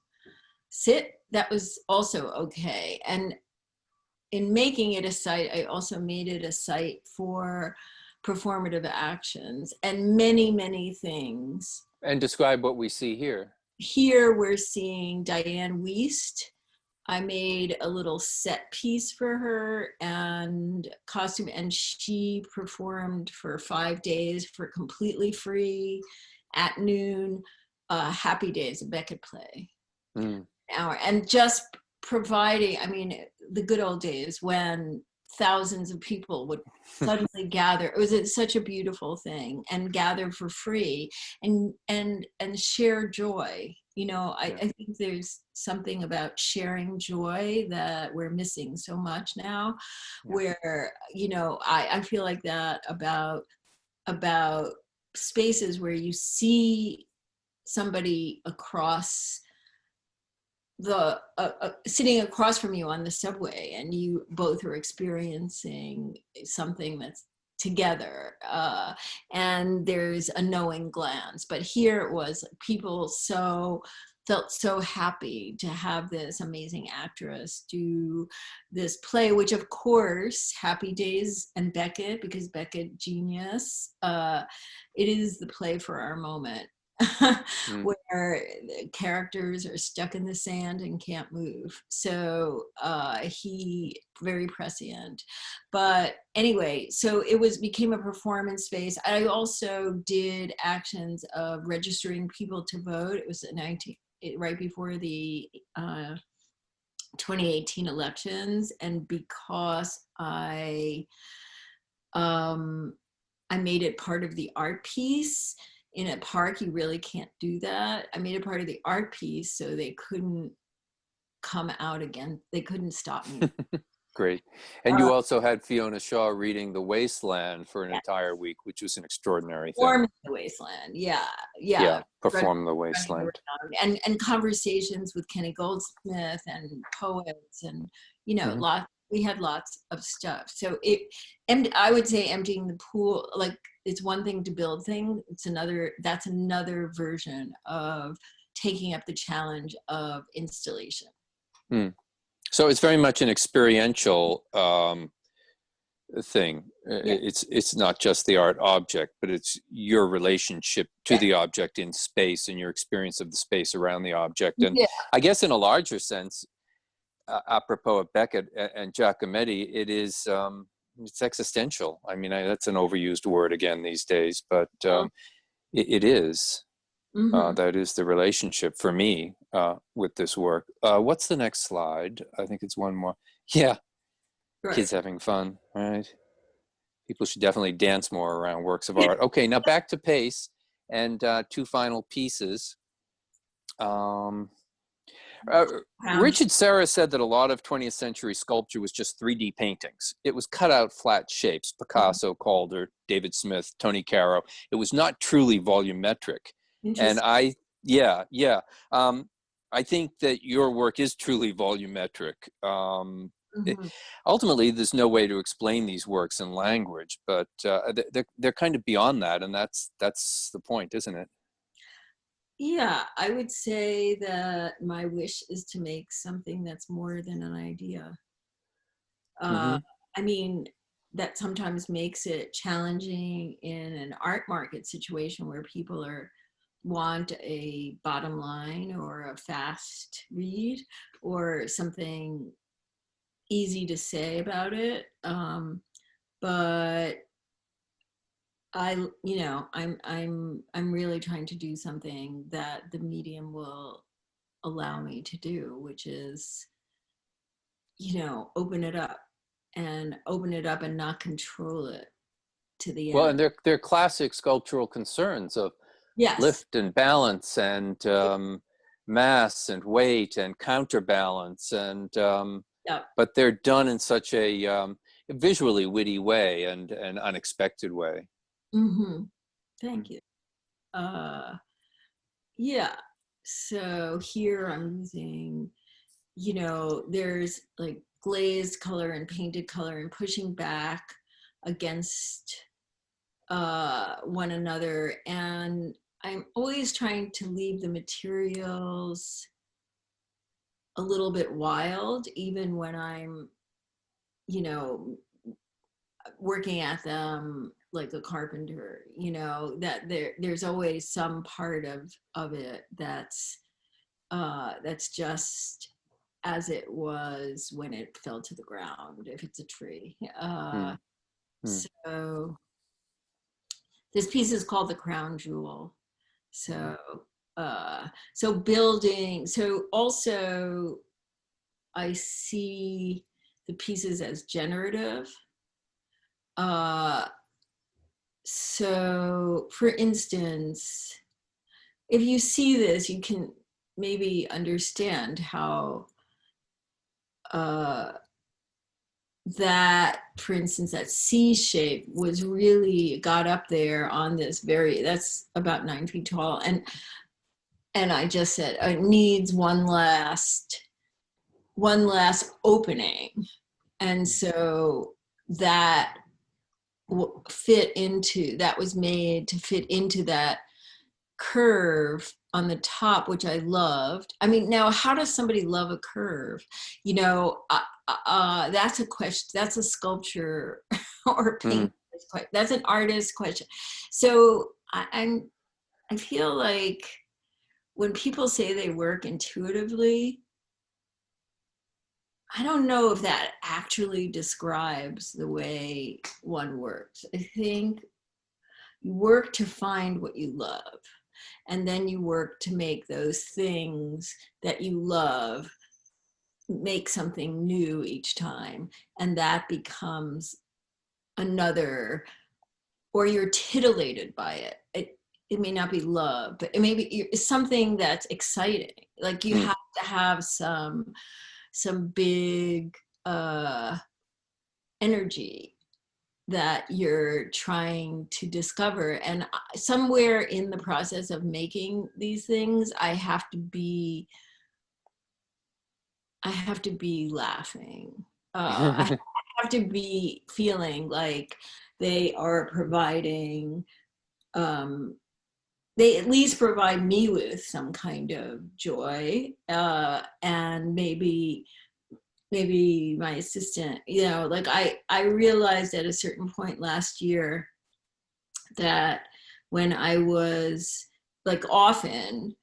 sit, that was also okay. And in making it a site, I also made it a site for performative actions and many, many things. And describe what we see here. Here we're seeing Diane Wiest. I made a little set piece for her and costume, and she performed for 5 days for completely free at noon. Happy Days, a Beckett play. Hour, and just providing, the good old days when thousands of people would suddenly gather. It was such a beautiful thing, and gather for free and share joy. I think there's something about sharing joy that we're missing so much now, where, I feel like that about spaces where you see somebody across sitting across from you on the subway, and you both are experiencing something that's together, and there's a knowing glance. But here it was people felt so happy to have this amazing actress do this play, which of course, Happy Days and Beckett, because Beckett, genius, it is the play for our moment. Where the characters are stuck in the sand and can't move. So he very prescient. But anyway, so it became a performance space. I also did actions of registering people to vote. It was right before the 2018 elections, and because I made it part of the art piece. In a park, you really can't do that. I made it part of the art piece so they couldn't come out again. They couldn't stop me. Great. And you also had Fiona Shaw reading The Wasteland for an entire week, which was an extraordinary thing. Perform The Wasteland, yeah. Perform The Wasteland. And conversations with Kenny Goldsmith and poets, and we had lots of stuff. So and I would say emptying the pool, like, it's one thing to build things. That's another version of taking up the challenge of installation. So it's very much an experiential thing. Yeah. It's not just the art object, but it's your relationship to the object in space and your experience of the space around the object. And Yeah. I guess in a larger sense, apropos of Beckett and Giacometti, it is it's existential. I mean, that's an overused word again these days, but it is. Mm-hmm. That is the relationship for me with this work. What's the next slide? I think it's one more. Yeah, Right. kids having fun, right? People should definitely dance more around works of art. Okay, now back to pace and two final pieces. Richard Serra said that a lot of 20th century sculpture was just 3D paintings. It was cut out flat shapes. Picasso, Calder, David Smith, Tony Caro. It was not truly volumetric. And I think that your work is truly volumetric. Ultimately, there's no way to explain these works in language, but they're kind of beyond that, and that's the point, isn't it? Yeah, I would say that my wish is to make something that's more than an idea. I mean, that sometimes makes it challenging in an art market situation where people want a bottom line or a fast read or something easy to say about it. But I'm really trying to do something that the medium will allow me to do, which is, open it up and not control it to the end. Well, and they're classic sculptural concerns of lift and balance and mass and weight and counterbalance and but they're done in such a visually witty way and an unexpected way. Thank you. Yeah. So here I'm using, there's like glazed color and painted color and pushing back against one another. And I'm always trying to leave the materials a little bit wild, even when I'm, working at them like a carpenter, that there's always some part of it that's just as it was when it fell to the ground, if it's a tree. So this piece is called The Crown Jewel. So building, so also I see the pieces as generative. So for instance, if you see this, you can maybe understand how that, for instance, that C shape was really got up there on this that's about 9 feet tall. And I just said, it needs one last opening. And so that was made to fit into that curve on the top, which I loved. I mean, now how does somebody love a curve? That's a question. That's a sculpture or paint. That's an artist question. So I feel like when people say they work intuitively, I don't know if that actually describes the way one works. I think you work to find what you love, and then you work to make those things that you love make something new each time, and that becomes another, or you're titillated by it. It may not be love, but it may be something that's exciting. Like you have to have some big energy that you're trying to discover. And somewhere in the process of making these things, I have to be laughing. I have to be feeling like they are providing, they at least provide me with some kind of joy, and maybe maybe my assistant, you know, like I realized at a certain point last year that when I was like often,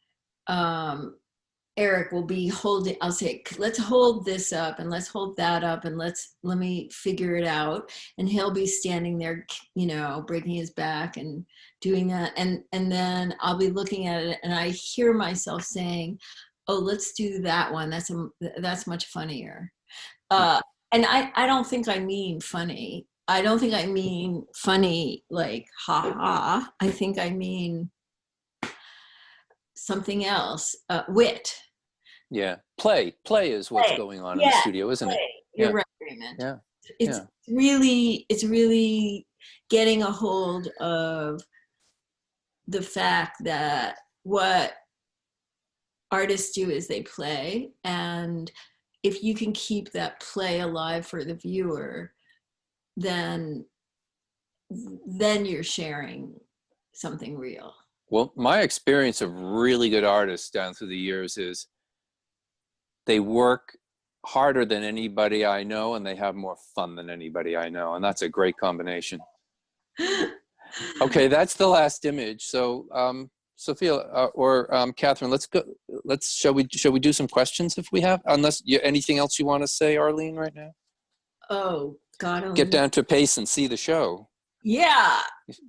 Eric will be holding, I'll say, let's hold this up and let's hold that up and let me figure it out. And he'll be standing there, you know, breaking his back and doing that. And then I'll be looking at it and I hear myself saying, oh, let's do that one. That's much funnier. And I don't think I mean funny. I don't think I mean funny like ha ha. I think I mean something else, wit. Yeah, play is what's going on in the studio, isn't it? You're right, Raymond. Yeah, it's really getting a hold of the fact that what artists do is they play, and if you can keep that play alive for the viewer, then you're sharing something real. Well, my experience of really good artists down through the years is they work harder than anybody I know, and they have more fun than anybody I know, and that's a great combination. Okay, that's the last image. So, Sophia or Catherine, let's go. Shall we do some questions if we have? Unless anything else you want to say, Arlene, right now? Oh God! Get down to pace and see the show. Yeah.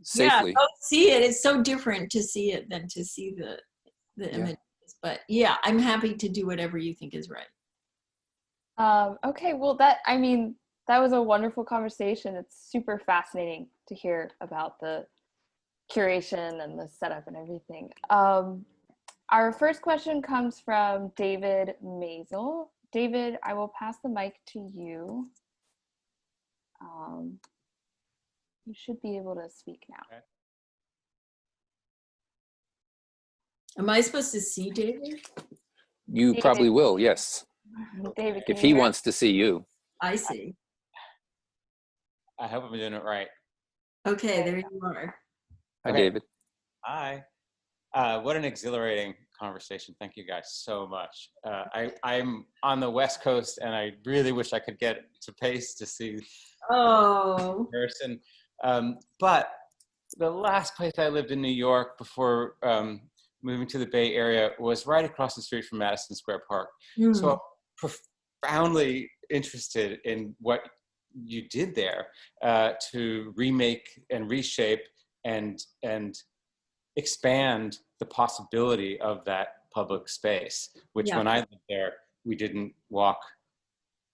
Safely. Yeah, go see it. It's so different to see it than to see the images. But yeah, I'm happy to do whatever you think is right. Okay, well that was a wonderful conversation. It's super fascinating to hear about the curation and the setup and everything. Our first question comes from David Maisel. David, I will pass the mic to you. You should be able to speak now. Okay. Am I supposed to see David? You David. probably will, yes. David, If he wants to see you. I see. I hope I'm doing it right. Okay, there you are. Hi, Okay. David. Hi. What an exhilarating conversation. Thank you guys so much. I'm on the West Coast and I really wish I could get to Pace to see Oh. in person. But the last place I lived in New York before moving to the Bay Area was right across the street from Madison Square Park. So I'm profoundly interested in what you did there to remake and reshape and expand the possibility of that public space, which when I lived there, we didn't walk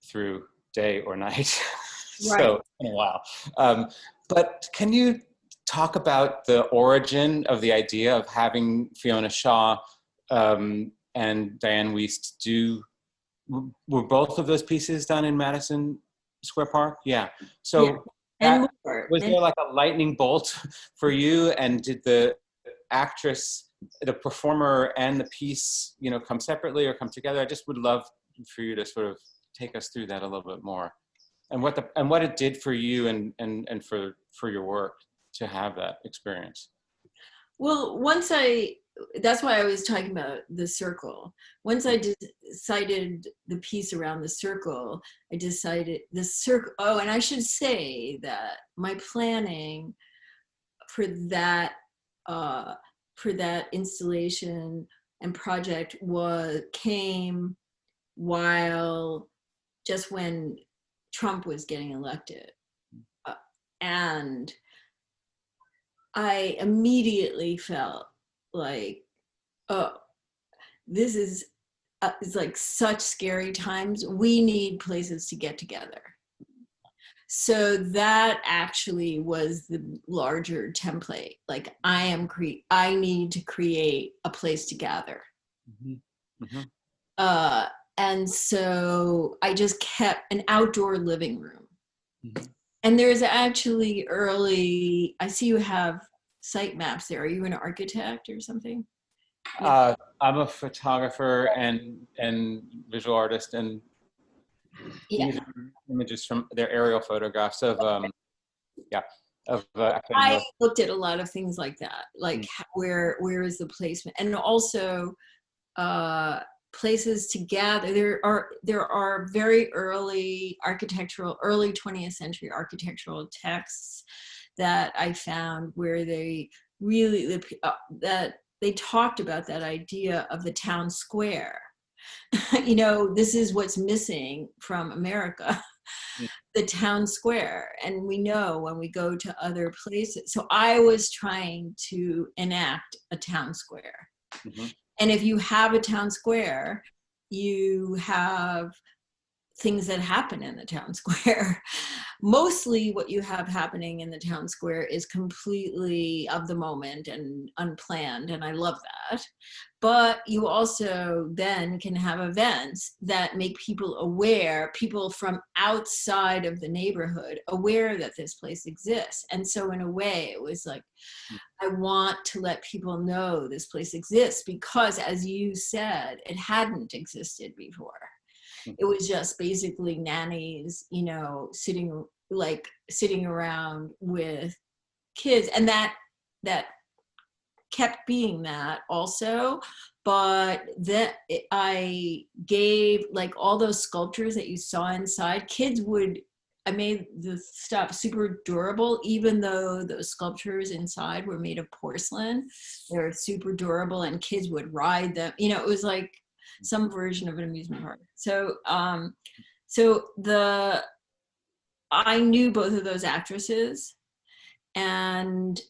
through day or night. So in a while. But can you talk about the origin of the idea of having Fiona Shaw and Diane Wiest were both of those pieces done in Madison Square Park? Yeah. So was there like a lightning bolt for you, and did the actress, the performer and the piece, come separately or come together? I just would love for you to sort of take us through that a little bit more, and what it did for you and for your work to have that experience. Well, that's why I was talking about the circle. Once I decided the piece around the circle, I decided the circle. Oh, and I should say that my planning for that installation and project came while just when Trump was getting elected, and I immediately felt like, oh, this is it's like such scary times. We need places to get together. So that actually was the larger template. Like I need to create a place to gather. Mm-hmm. Mm-hmm. And so I just kept an outdoor living room. Mm-hmm. And there's actually I see you have site maps there. Are you an architect or something? I'm a photographer and visual artist, and images from their aerial photographs of I looked at a lot of things like that, like where is the placement, and also places to gather. There are very early 20th century architectural texts that I found where they really, that they talked about that idea of the town square. You know, this is what's missing from America, the town square. And we know when we go to other places. So I was trying to enact a town square. Mm-hmm. And if you have a town square, you have things that happen in the town square. Mostly what you have happening in the town square is completely of the moment and unplanned, and I love that. But you also then can have events that make people aware, people from outside of the neighborhood, aware that this place exists. And so in a way, it was like, I want to let people know this place exists because, as you said, it hadn't existed before. It was just basically nannies, you know, sitting around with kids, and that kept being that also. But that I gave, like, all those sculptures that you saw inside, I made the stuff super durable, even though those sculptures inside were made of porcelain. They're super durable, and kids would ride them. You know, it was like some version of an amusement park. So I knew both of those actresses, and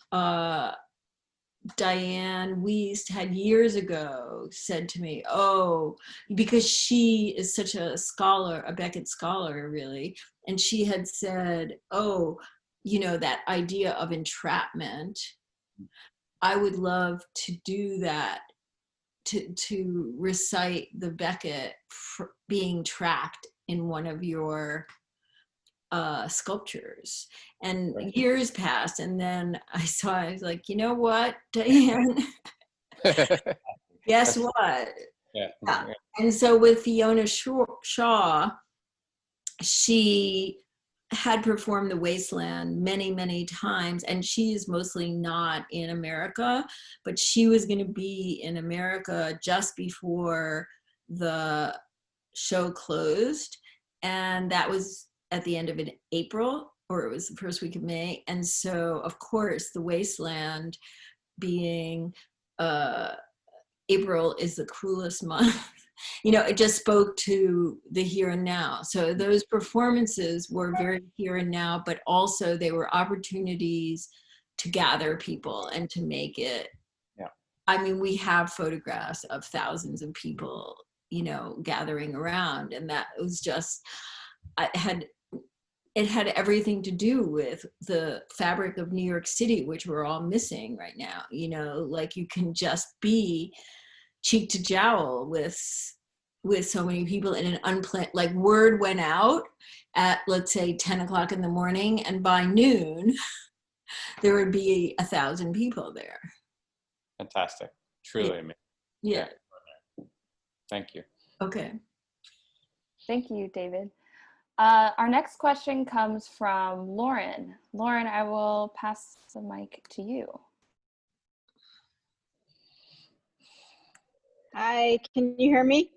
Diane Wiest had years ago said to me, oh, because she is such a scholar, a Beckett scholar, really, and she had said, oh, you know, that idea of entrapment, I would love to do that, to recite the Beckett being trapped in one of your sculptures. And years passed, and then I was like, you know what, Diane? Guess what? Yeah. And so with Fiona Shaw, she had performed The Wasteland many, many times, and she is mostly not in America, but she was going to be in America just before the show closed, and that was at the end of April, or it was the first week of May. And so, of course, The Wasteland being April is the cruelest month. You know, it just spoke to the here and now. So those performances were very here and now, but also they were opportunities to gather people and to make it. Yeah. I mean, we have photographs of thousands of people, you know, gathering around, and that was just, it had everything to do with the fabric of New York City, which we're all missing right now. You know, like, you can just be cheek to jowl with so many people in an unplanned, like, word went out at, let's say, 10 o'clock in the morning, and by noon there would be 1,000 people there. Fantastic. Truly amazing. Yeah. Thank you. Okay. Thank you, David. Our next question comes from Lauren. Lauren, I will pass the mic to you. Hi, can you hear me?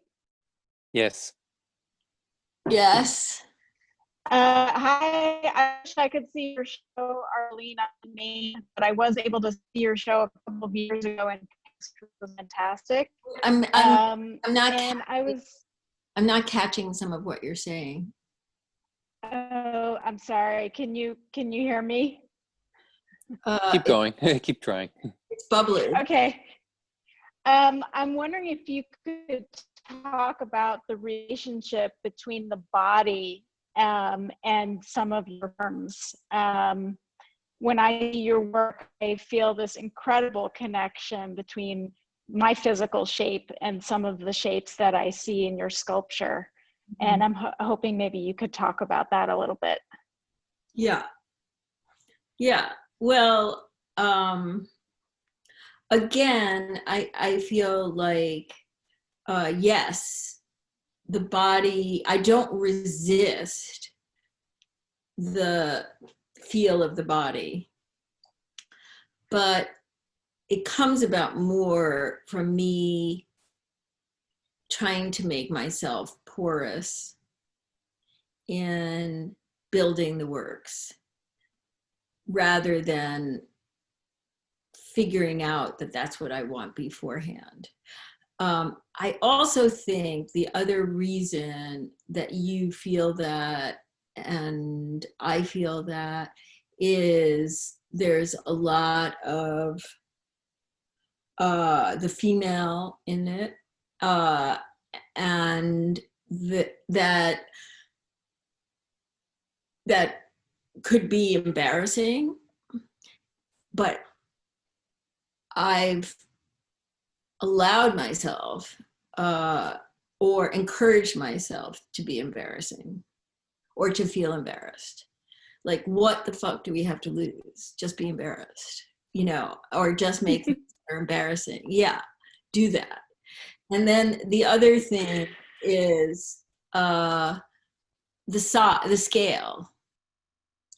Yes. Yes. Hi, I wish I could see your show, Arlene, on me, but I was able to see your show a couple of years ago, and it was fantastic. I'm not. And I'm not catching some of what you're saying. Oh, I'm sorry. Can you hear me? Keep going. Keep trying. It's bubbly. Okay. I'm wondering if you could talk about the relationship between the body and some of your forms. When I see your work, I feel this incredible connection between my physical shape and some of the shapes that I see in your sculpture. And I'm hoping maybe you could talk about that a little bit. Yeah. Yeah. Well, again, I feel like, yes, the body, I don't resist the feel of the body, but it comes about more from me trying to make myself porous in building the works rather than figuring out that that's what I want beforehand. I also think the other reason that you feel that and I feel that is there's a lot of the female in it, and that could be embarrassing, but I've allowed myself or encouraged myself to be embarrassing or to feel embarrassed. Like, what the fuck do we have to lose? Just be embarrassed, you know, or just make things that are embarrassing. Yeah, do that. And then the other thing is the scale.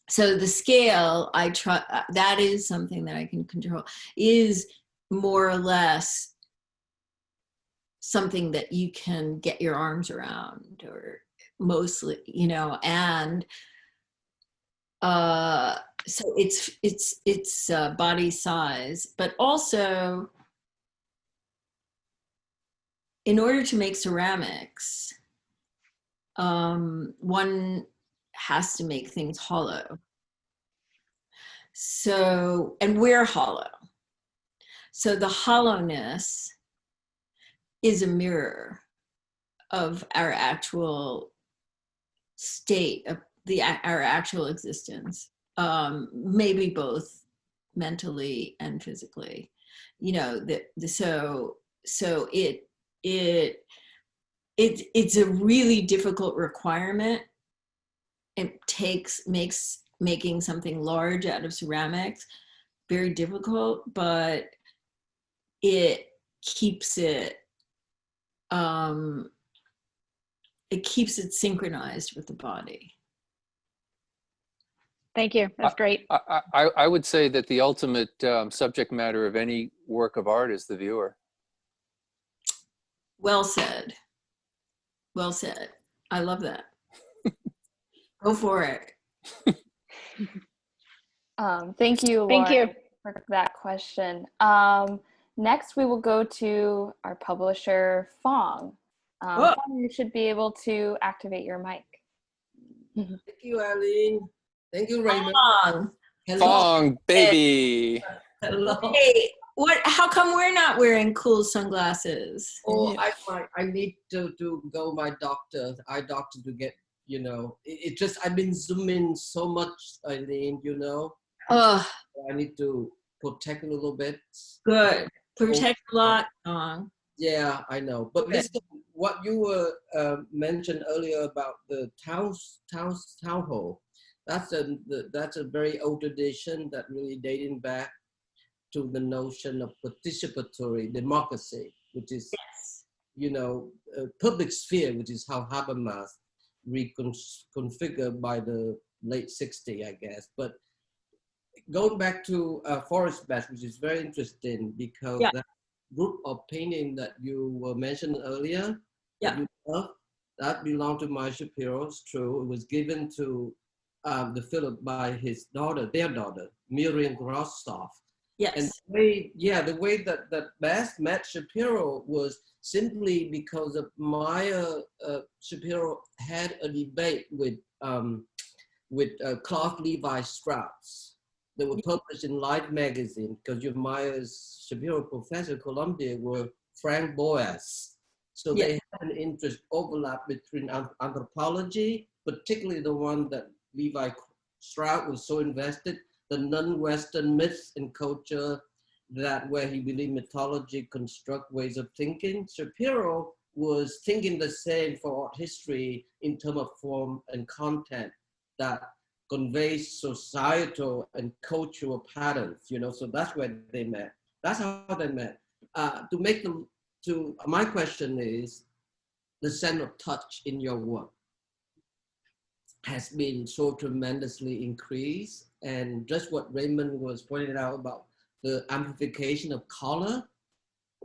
So the scale, I try, that is something that I can control, is more or less something that you can get your arms around, or mostly, you know, and so it's body size, but also in order to make ceramics, one has to make things hollow. So, and we're hollow. So the hollowness is a mirror of our actual state, of our actual existence, maybe both mentally and physically. You know, so it's a really difficult requirement. It makes making something large out of ceramics very difficult, but it keeps it synchronized with the body. Thank you. That's great. I would say that the ultimate subject matter of any work of art is the viewer. Well said. Well said. I love that. Go for it. Thank you, Lauren, Thank you for that question. Next, we will go to our publisher, Fong. Fong, you should be able to activate your mic. Thank you, Arlene. Thank you, Raymond. Fong, baby. Hello. Hey, how come we're not wearing cool sunglasses? Oh, I need to go my eye doctor to get, you know, it just, I've been zooming so much, Arlene, you know. Oh, I need to protect a little bit. good. Protect a lot, Fong. Yeah, I know. But listen, what you were mentioned earlier about the town hall, that's a very old tradition that really dating back to the notion of participatory democracy, which is, you know, public sphere, which is how Habermas reconfigured by the late 60s, I guess. But going back to Forest Bash, which is very interesting because that group of painting that you were mentioned earlier, that you love, that belonged to Maya Shapiro. It's true. It was given to the Philip by his daughter, their daughter, Miriam Grosstoff. Yes. And the way that Bass met Shapiro was simply because of Maya Shapiro had a debate with Clark Levi Strauss. They were published in Life magazine because your Maya's Shapiro professor at Columbia were Frank Boas. So they had an interest overlap between anthropology, particularly the one that Levi Strauss was so invested, the non-Western myths and culture, that where he believed mythology construct ways of thinking. Shapiro was thinking the same for art history in terms of form and content that conveys societal and cultural patterns, you know, so that's where they met. That's how they met. My question is, the sense of touch in your work has been so tremendously increased, and just what Raymond was pointing out about the amplification of color,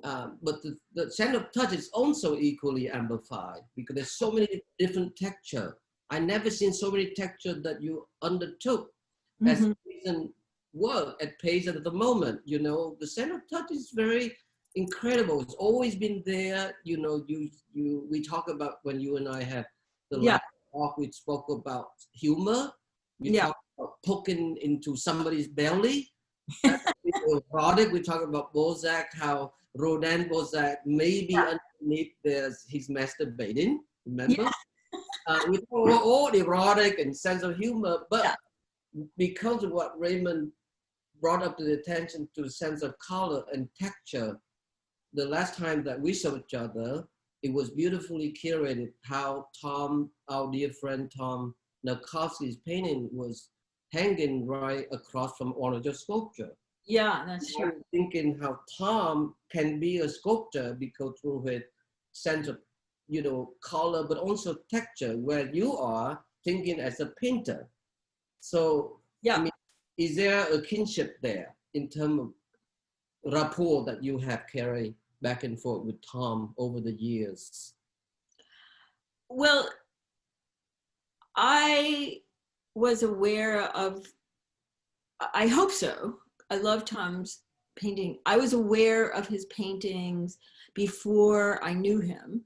But the sense of touch is also equally amplified because there's so many different texture. I never seen so many texture that you undertook as recent work at pace at the moment. You know, the sense of touch is very incredible. It's always been there. You know, we talk about when you and I had the last talk, we spoke about humor. We talk about poking into somebody's belly. That's erotic. We talk about Bozak, how Rodin Bozak maybe underneath he's masturbating. Remember? We talk about all erotic and sense of humor, but because of what Raymond brought up to the attention to the sense of color and texture, the last time that we saw each other, it was beautifully curated how Tom, our dear friend Tom Narkovsky's painting was hanging right across from one of your sculpture. Yeah, that's true. I'm thinking how Tom can be a sculptor because through his sense of, you know, color, but also texture, where you are thinking as a painter. So, I mean, is there a kinship there in terms of rapport that you have carried back and forth with Tom over the years? Well, I was aware of, I hope so. I love Tom's painting. I was aware of his paintings before I knew him,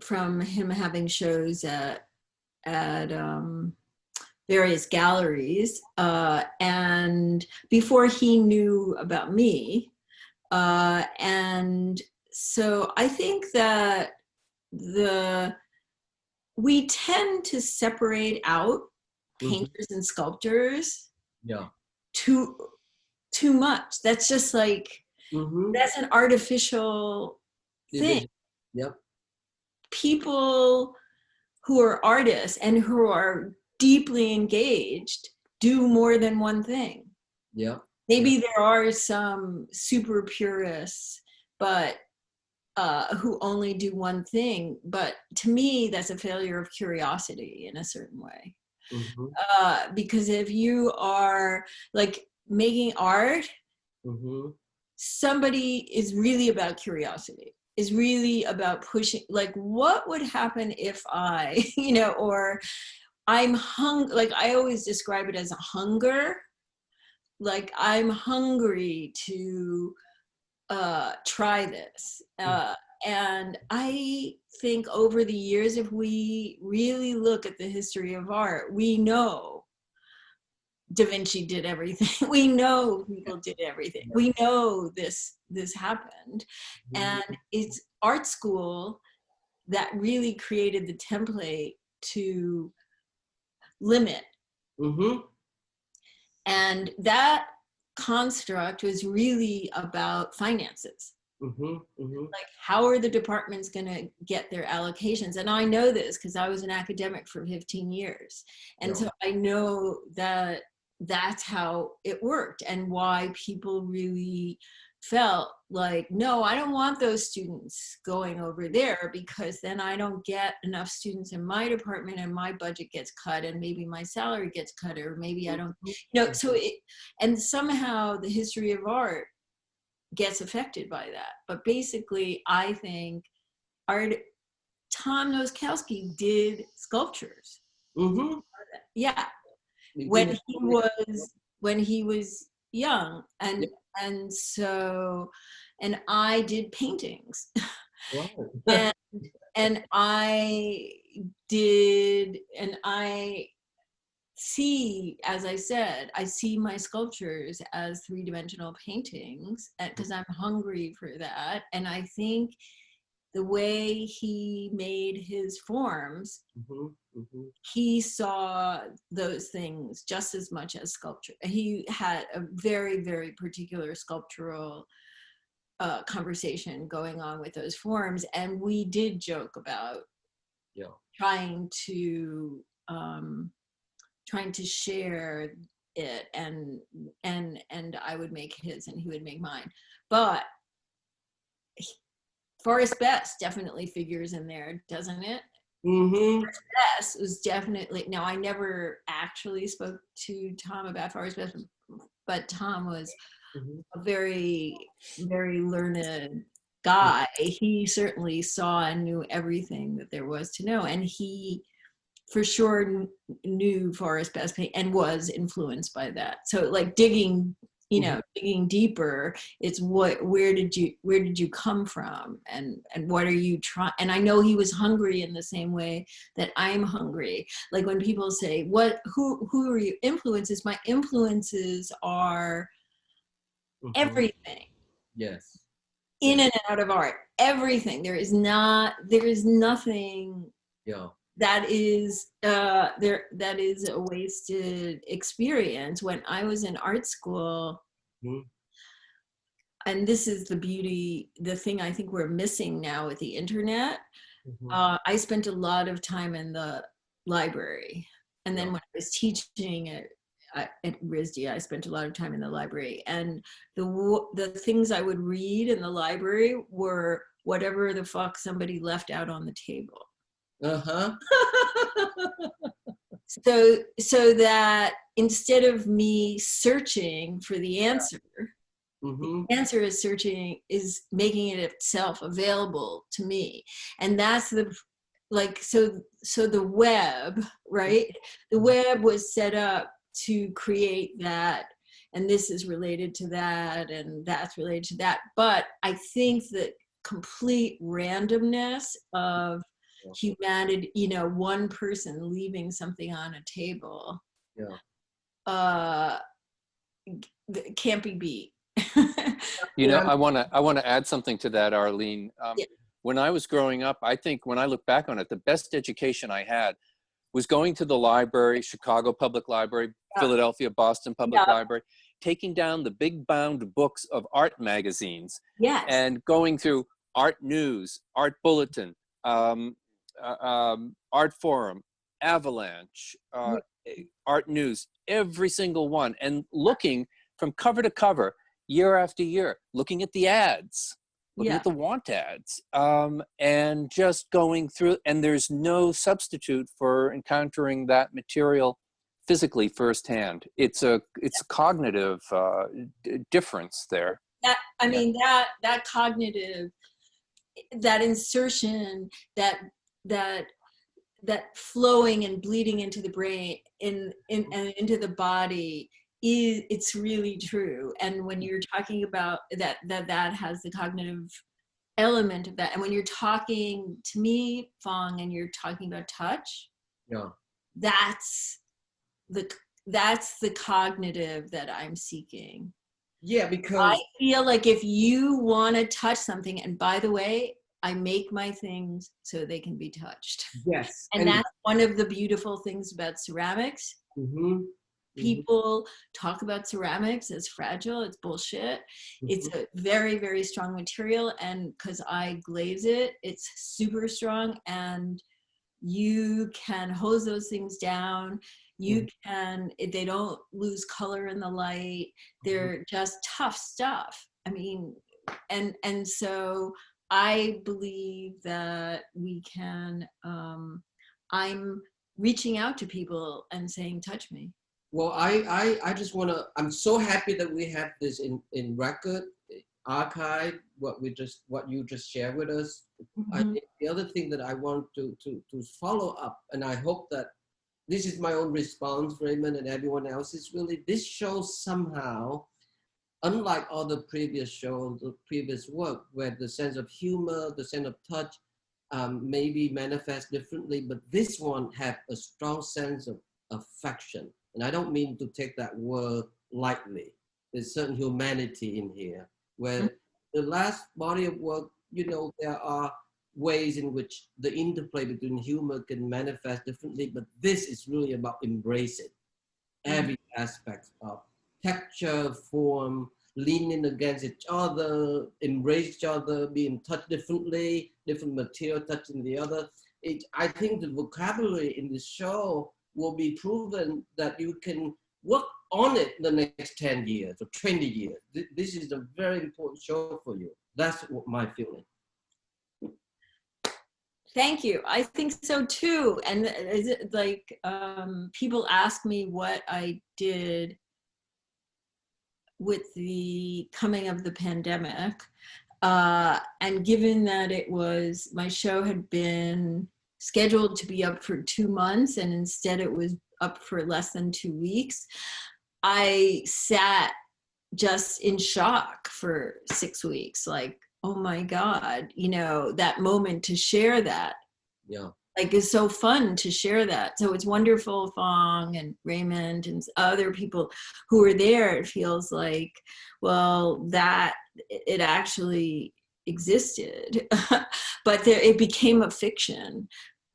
from him having shows at various galleries, and before he knew about me. And so I think that we tend to separate out painters and sculptors too much. That's just like, that's an artificial thing. People who are artists and who are deeply engaged do more than one thing. Maybe there are some super purists, but who only do one thing. But to me, that's a failure of curiosity in a certain way. Because if you are like making art, somebody is really about curiosity, is really about pushing, like, what would happen if I, you know, or I'm like I always describe it as a hunger. Like I'm hungry to try this. And I think over the years, if we really look at the history of art, we know Da Vinci did everything. We know people did everything. We know this happened. And it's art school that really created the template to limit. And that construct was really about finances. Like, how are the departments going to get their allocations? And I know this because I was an academic for 15 years. And so I know that that's how it worked, and why people really felt like, no, I don't want those students going over there, because then I don't get enough students in my department and my budget gets cut and maybe my salary gets cut, or maybe I don't, you know, so and somehow the history of art gets affected by that. But basically, I think Tom Noskowski did sculptures. Yeah. When he was young, and so, and I did paintings. and I see, as I said, I see my sculptures as three-dimensional paintings because I'm hungry for that. And I think the way he made his forms, he saw those things just as much as sculpture. He had a very, very particular sculptural conversation going on with those forms. And we did joke about trying to share it, and I would make his and he would make mine. But Forrest Best definitely figures in there, doesn't it? Forrest Best was definitely, now I never actually spoke to Tom about Forrest Best, but Tom was Mhm. a very, very learned guy. He certainly saw and knew everything that there was to know. And he for sure knew Forrest best paint and was influenced by that. So like digging, you know, digging deeper, it's where did you come from, and what are you trying? And I know he was hungry in the same way that I'm hungry. Like when people say, who are your influences? My influences are everything. Yes. In and out of art, everything. There is nothing that is that is a wasted experience. When I was in art school, and this is the beauty, the thing I think we're missing now with the internet. I spent a lot of time in the library, and then when I was teaching at RISD, I spent a lot of time in the library, and the things I would read in the library were whatever the fuck somebody left out on the table. So that instead of me searching for the answer, the answer is making it itself available to me. And that's the, like, so the web, right? The web was set up to create that, and this is related to that, and that's related to that. But I think that complete randomness of humanity, you know, one person leaving something on a table, can't be beat. You know, I want to add something to that, Arlene. When I was growing up, I think when I look back on it, the best education I had was going to the library, Chicago Public Library, Philadelphia, Boston Public Library, taking down the big bound books of art magazines, and going through Art News, Art Bulletin, Art Forum, Avalanche, Art News, every single one, and looking from cover to cover, year after year, looking at the ads, looking at the want ads, and just going through, and there's no substitute for encountering that material physically firsthand. It's a cognitive difference there. I mean, that cognitive, that insertion, that flowing and bleeding into the brain and into the body, it's really true. And when you're talking about that has the cognitive element of that, and when you're talking to me, Fong, and you're talking about touch, that's the cognitive that I'm seeking. Because I feel like if you want to touch something, and by the way, I make my things so they can be touched. Yes. And that's one of the beautiful things about ceramics. People talk about ceramics as fragile. It's bullshit. It's a very, very strong material. And because I glaze it, it's super strong. And you can hose those things down. You can, they don't lose color in the light. They're just tough stuff. I mean, and so I believe that we can, I'm reaching out to people and saying, touch me. Well, I just want to, I'm so happy that we have this in record, archive, what you just shared with us. I think the other thing that I want to follow up, and I hope that this is my own response, Raymond and everyone else, is really this show somehow, unlike all the previous shows, the previous work, where the sense of humor, the sense of touch maybe manifest differently, but this one had a strong sense of affection. And I don't mean to take that word lightly. There's certain humanity in here, where the last body of work, you know, there are ways in which the interplay between humor can manifest differently, but this is really about embracing every aspect of texture, form, leaning against each other, embrace each other, being touched differently, different material touching the other. I think the vocabulary in this show will be proven that you can work on it the next 10 years or 20 years. This is a very important show for you. That's what my feeling. Thank you. I think so too. And is it like people ask me what I did with the coming of the pandemic, and given that my show had been scheduled to be up for 2 months, and instead it was up for less than 2 weeks, I sat just in shock for 6 weeks, like, oh my God, that moment to share that. Yeah. Like, it's so fun to share that. So it's wonderful, Fong and Raymond and other people who are there. It feels like, well, that it actually existed, but it became a fiction.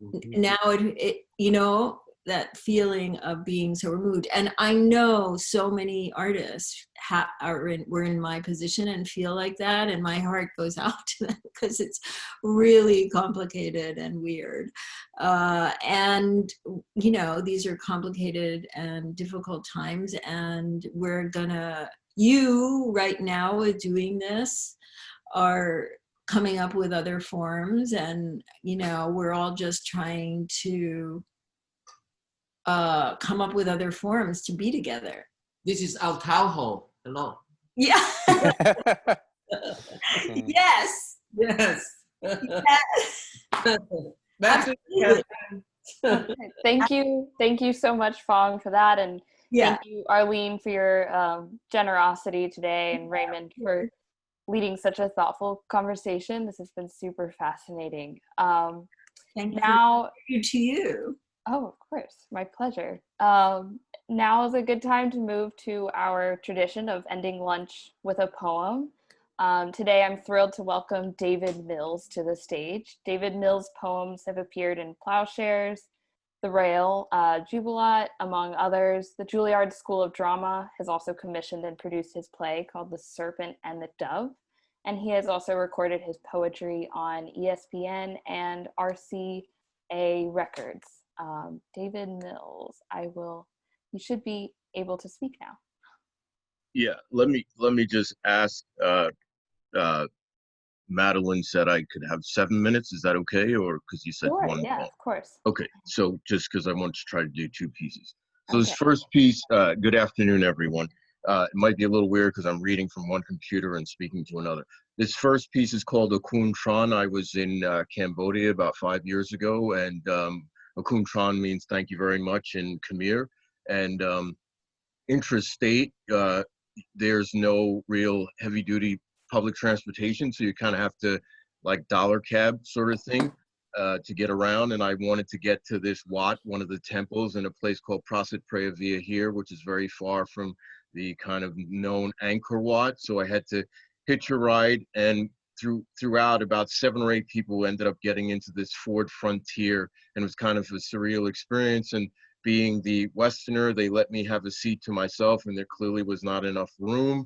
Mm-hmm. Now that feeling of being so removed. And I know so many artists were in my position and feel like that, and my heart goes out to them because it's really complicated and weird. And these are complicated and difficult times, and you right now with doing this are coming up with other forms, and we're all just trying to come up with other forms to be together. This is our town hall. Hello. Yeah. Yes. Yes. Absolutely. Thank you so much, Fong, for that, and thank you, Arlene, for your generosity today, and Raymond for leading such a thoughtful conversation. This has been super fascinating. Thank you to you. Oh, of course, my pleasure. Now is a good time to move to our tradition of ending lunch with a poem. Today, I'm thrilled to welcome David Mills to the stage. David Mills' poems have appeared in Plowshares, The Rail, Jubilat, among others. The Juilliard School of Drama has also commissioned and produced his play called The Serpent and the Dove, and he has also recorded his poetry on ESPN and RCA Records. David Mills, you should be able to speak now. Yeah, let me just ask, Madeline said I could have 7 minutes. Is that okay? Or because you said Sure, one? yeah, of course. Okay, so just because I want to try to do 2 pieces. So Okay. This first piece, good afternoon, everyone. It might be a little weird because I'm reading from one computer and speaking to another. This first piece is called Okun Tran. I was in Cambodia about 5 years ago, and Okun Tran means thank you very much in Khmer. And intrastate, there's no real heavy duty public transportation, so you kind of have to like dollar cab sort of thing to get around. And I wanted to get to this Wat, one of the temples, in a place called Prasit Prayavia here, which is very far from the kind of known Angkor Wat. So I had to hitch a ride, and throughout about 7 or 8 people ended up getting into this Ford Frontier, and it was kind of a surreal experience. And being the Westerner, they let me have a seat to myself, and there clearly was not enough room.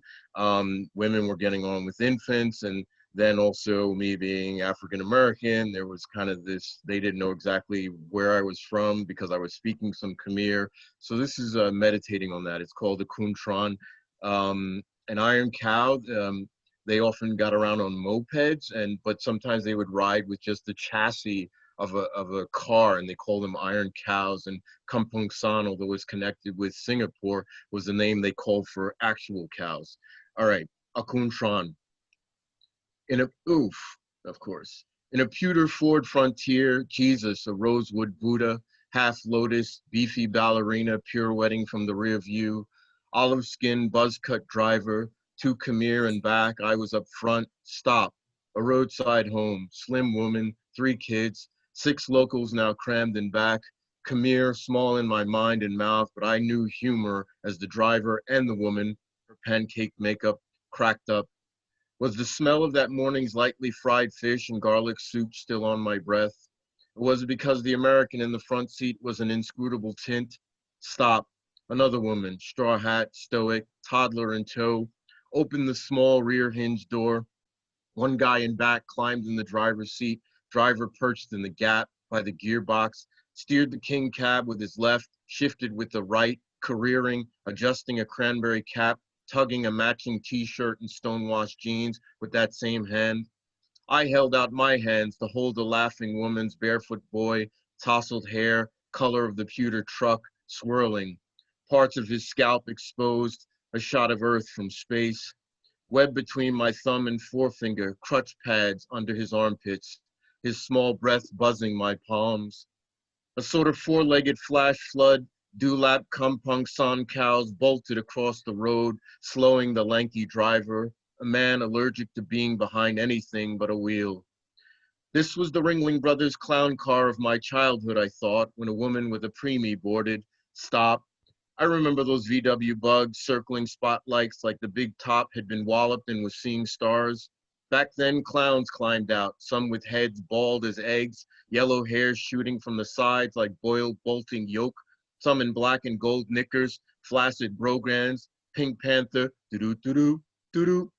Women were getting on with infants, and then also me being African American, there was kind of this, they didn't know exactly where I was from because I was speaking some Khmer. So this is meditating on that. It's called the Kuntran. An iron cow, they often got around on mopeds, but sometimes they would ride with just the chassis of a car, and they call them iron cows. And Kampong San, although it's connected with Singapore, was the name they called for actual cows. All right, Akun Tran. Of course. In a pewter Ford Frontier, Jesus, a rosewood Buddha, half lotus, beefy ballerina pirouetting from the rear view, olive skin buzz cut driver, 2 Khmer and back, I was up front, stop, a roadside home, slim woman, 3 kids, 6 locals now crammed in back, Khmer small in my mind and mouth, but I knew humor as the driver and the woman, her pancake makeup cracked up. Was the smell of that morning's lightly fried fish and garlic soup still on my breath? Or was it because the American in the front seat was an inscrutable tint? Stop. Another woman, straw hat, stoic, toddler in tow, opened the small rear hinge door. One guy in back climbed in the driver's seat. Driver perched in the gap by the gearbox, steered the king cab with his left, shifted with the right, careering, adjusting a cranberry cap, tugging a matching t-shirt and stonewashed jeans with that same hand. I held out my hands to hold the laughing woman's barefoot boy, tousled hair, color of the pewter truck, swirling, parts of his scalp exposed, a shot of earth from space. Web between my thumb and forefinger, crutch pads under his armpits, his small breath buzzing my palms. A sort of four-legged flash flood, dewlap kumpung san cows bolted across the road, slowing the lanky driver, a man allergic to being behind anything but a wheel. This was the Ringling Brothers clown car of my childhood, I thought, when a woman with a preemie boarded. Stop. I remember those VW bugs circling spotlights like the big top had been walloped and was seeing stars. Back then, clowns climbed out, some with heads bald as eggs, yellow hair shooting from the sides like boiled bolting yolk, some in black and gold knickers, flaccid brogans, Pink Panther, doo-doo, doo-doo,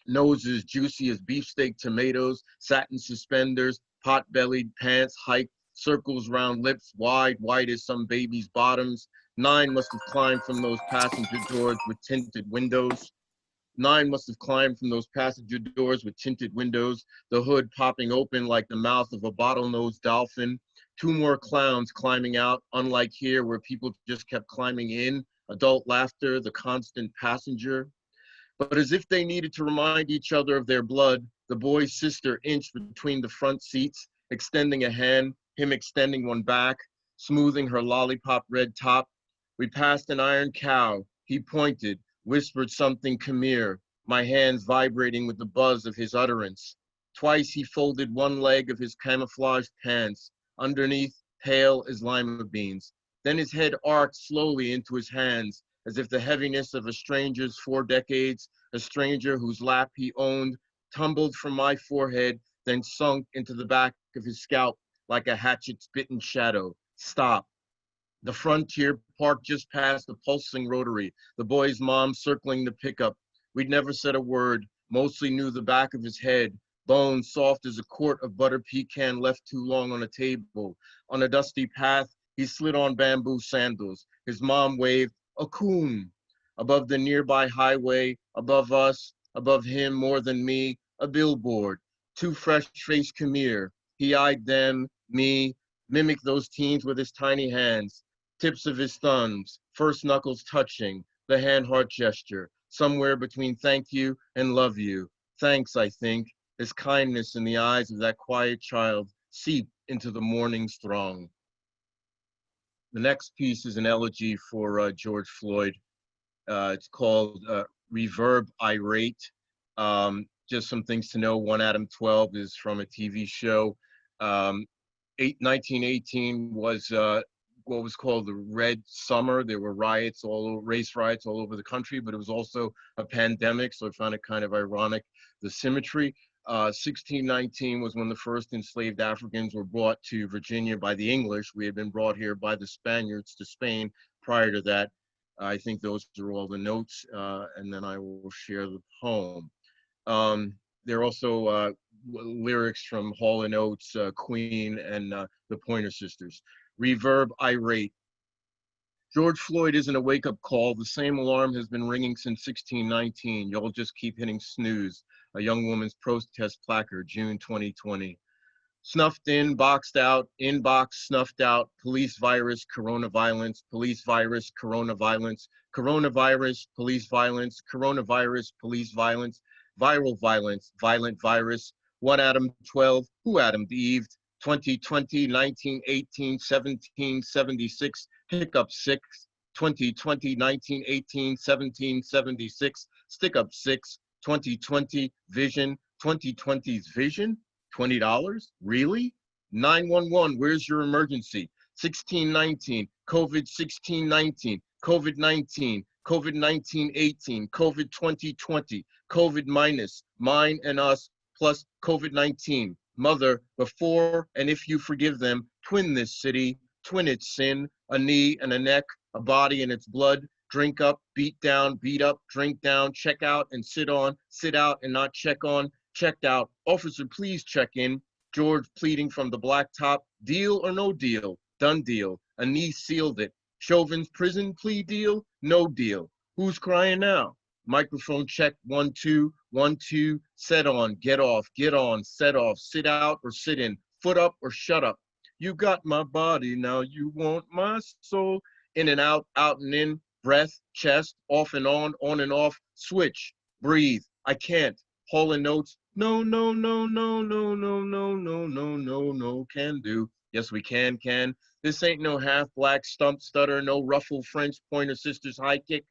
noses juicy as beefsteak tomatoes, satin suspenders, pot-bellied pants hiked, circles round lips, wide, white as some baby's bottoms. 9 must have climbed from those passenger doors with tinted windows. 9 must have climbed from those passenger doors with tinted windows, the hood popping open like the mouth of a bottlenose dolphin. 2 more clowns climbing out, unlike here where people just kept climbing in, adult laughter, the constant passenger. But as if they needed to remind each other of their blood, the boy's sister inched between the front seats, extending a hand, him extending one back, smoothing her lollipop red top. We passed an iron cow. He pointed, whispered something Khmer, my hands vibrating with the buzz of his utterance. Twice he folded one leg of his camouflaged pants, underneath pale as lima beans. Then his head arced slowly into his hands, as if the heaviness of a stranger's 4 decades, a stranger whose lap he owned, tumbled from my forehead, then sunk into the back of his scalp like a hatchet-bitten shadow. Stop. The Frontier parked just past the pulsing rotary, the boy's mom circling the pickup. We'd never said a word, mostly knew the back of his head, bones soft as a quart of butter pecan left too long on a table. On a dusty path, he slid on bamboo sandals. His mom waved, a coon. Above the nearby highway, above us, above him more than me, a billboard. 2 fresh-faced Khmer. He eyed them, me, mimicked those teens with his tiny hands. Tips of his thumbs, first knuckles touching, the hand heart gesture, somewhere between thank you and love you. Thanks, I think, as kindness in the eyes of that quiet child seeped into the morning's throng. The next piece is an elegy for George Floyd. It's called Reverb Irate. Just some things to know. 1 Adam 12 is from a TV show. 1918 was what was called the Red Summer. There were riots, race riots all over the country, but it was also a pandemic, so I found it kind of ironic, the symmetry. 1619 was when the first enslaved Africans were brought to Virginia by the English. We had been brought here by the Spaniards to Spain prior to that. I think those are all the notes, and then I will share the poem. There are also lyrics from Hall & Oates, Queen, and the Pointer Sisters. Reverb Irate. George Floyd isn't a wake-up call. The same alarm has been ringing since 1619. Y'all just keep hitting snooze. A young woman's protest placard, June 2020. Snuffed in, boxed out, inbox, snuffed out, police virus, coronavirus, police virus, coronavirus, coronavirus, police violence, coronavirus, police violence, viral violence, violent virus, 1 Adam 12, who Adam Eve, 2020, 1918, 1776, hiccup 6, 2020, 1918, 1776, stick up 6, 2020, vision, 2020's vision, $20? Really? 911, where's your emergency? 1619, COVID 1619, COVID-19, COVID-19 18, COVID 2020, COVID minus, mine and us, plus COVID-19. Mother, before and if you forgive them, twin this city, twin its sin, a knee and a neck, a body and its blood, drink up, beat down, beat up, drink down, check out and sit on, sit out and not check on, checked out. Officer, please check in. George pleading from the blacktop, deal or no deal? Done deal. A knee sealed it. Chauvin's prison plea deal? No deal. Who's crying now? Microphone check, 1, 2, 1, 2, set on, get off, get on, set off, sit out or sit in, foot up or shut up. You got my body, now you want my soul. In and out, out and in, breath, chest, off and on and off, switch, breathe, I can't, Hall and Notes, no, no, no, no, no, no, no, no, no, no, no, can do. Yes, we can. This ain't no half black stump stutter, no ruffle French pointer sisters high kick,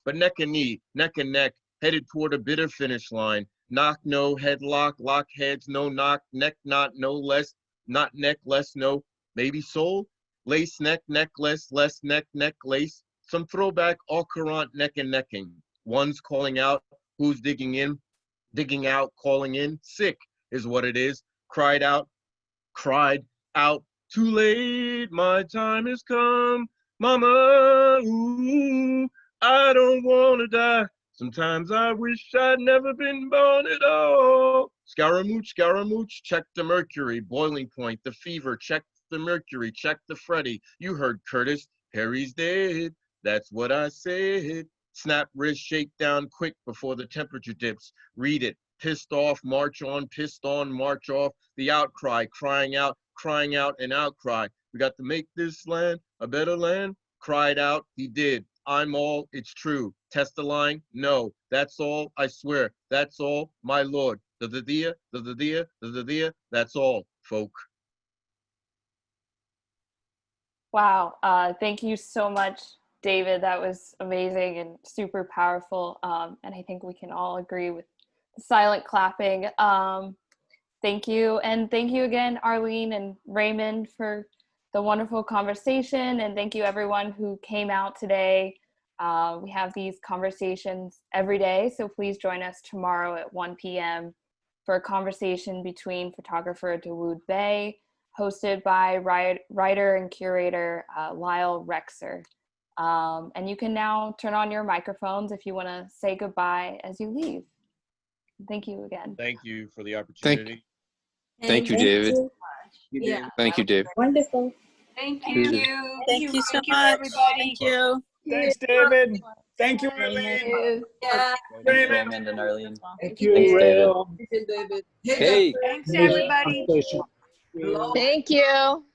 but neck and knee, neck and neck, headed toward a bitter finish line. Knock, no, headlock, lock heads, no knock, neck knot, no less, not neck, less, no, maybe soul, lace neck, necklace, less neck, lace, some throwback au courant neck and necking. One's calling out, who's digging in, digging out, calling in, sick is what it is, cried out, too late, my time has come, mama, ooh, I don't wanna die. Sometimes I wish I'd never been born at all. Scaramouche, Scaramouche, check the mercury, boiling point, the fever, check the mercury, check the Freddy. You heard Curtis, Harry's dead, that's what I said. Snap wrist, shake down quick before the temperature dips. Read it, pissed off, march on, pissed on, march off. The outcry, crying out, an outcry. We got to make this land a better land. Cried out, he did. I'm all, it's true. Test the line, no. That's all, I swear. That's all, my lord. Da-da-dia, da-da-dia, da-da-dia. That's all, folk. Wow. Thank you so much, David. That was amazing and super powerful. And I think we can all agree with the silent clapping. Thank you. And thank you again, Arlene and Raymond, for the wonderful conversation. And thank you everyone who came out today. We have these conversations every day, so please join us tomorrow at 1 p.m. for a conversation between photographer Dawood Bey, hosted by writer and curator Lyle Rexer. And you can now turn on your microphones if you want to say goodbye as you leave. Thank you again. Thank you for the opportunity. Thank you, David. Yeah. Thank you, Dave. Wonderful. Thank you. Thank you so much. Thank you. Thanks, David. Thank you, Arlene. Yeah. Raymond and Arlene. Thank you, Thanks, David. Rael. David. Hey. Thanks, everybody. Conversation. Thank you.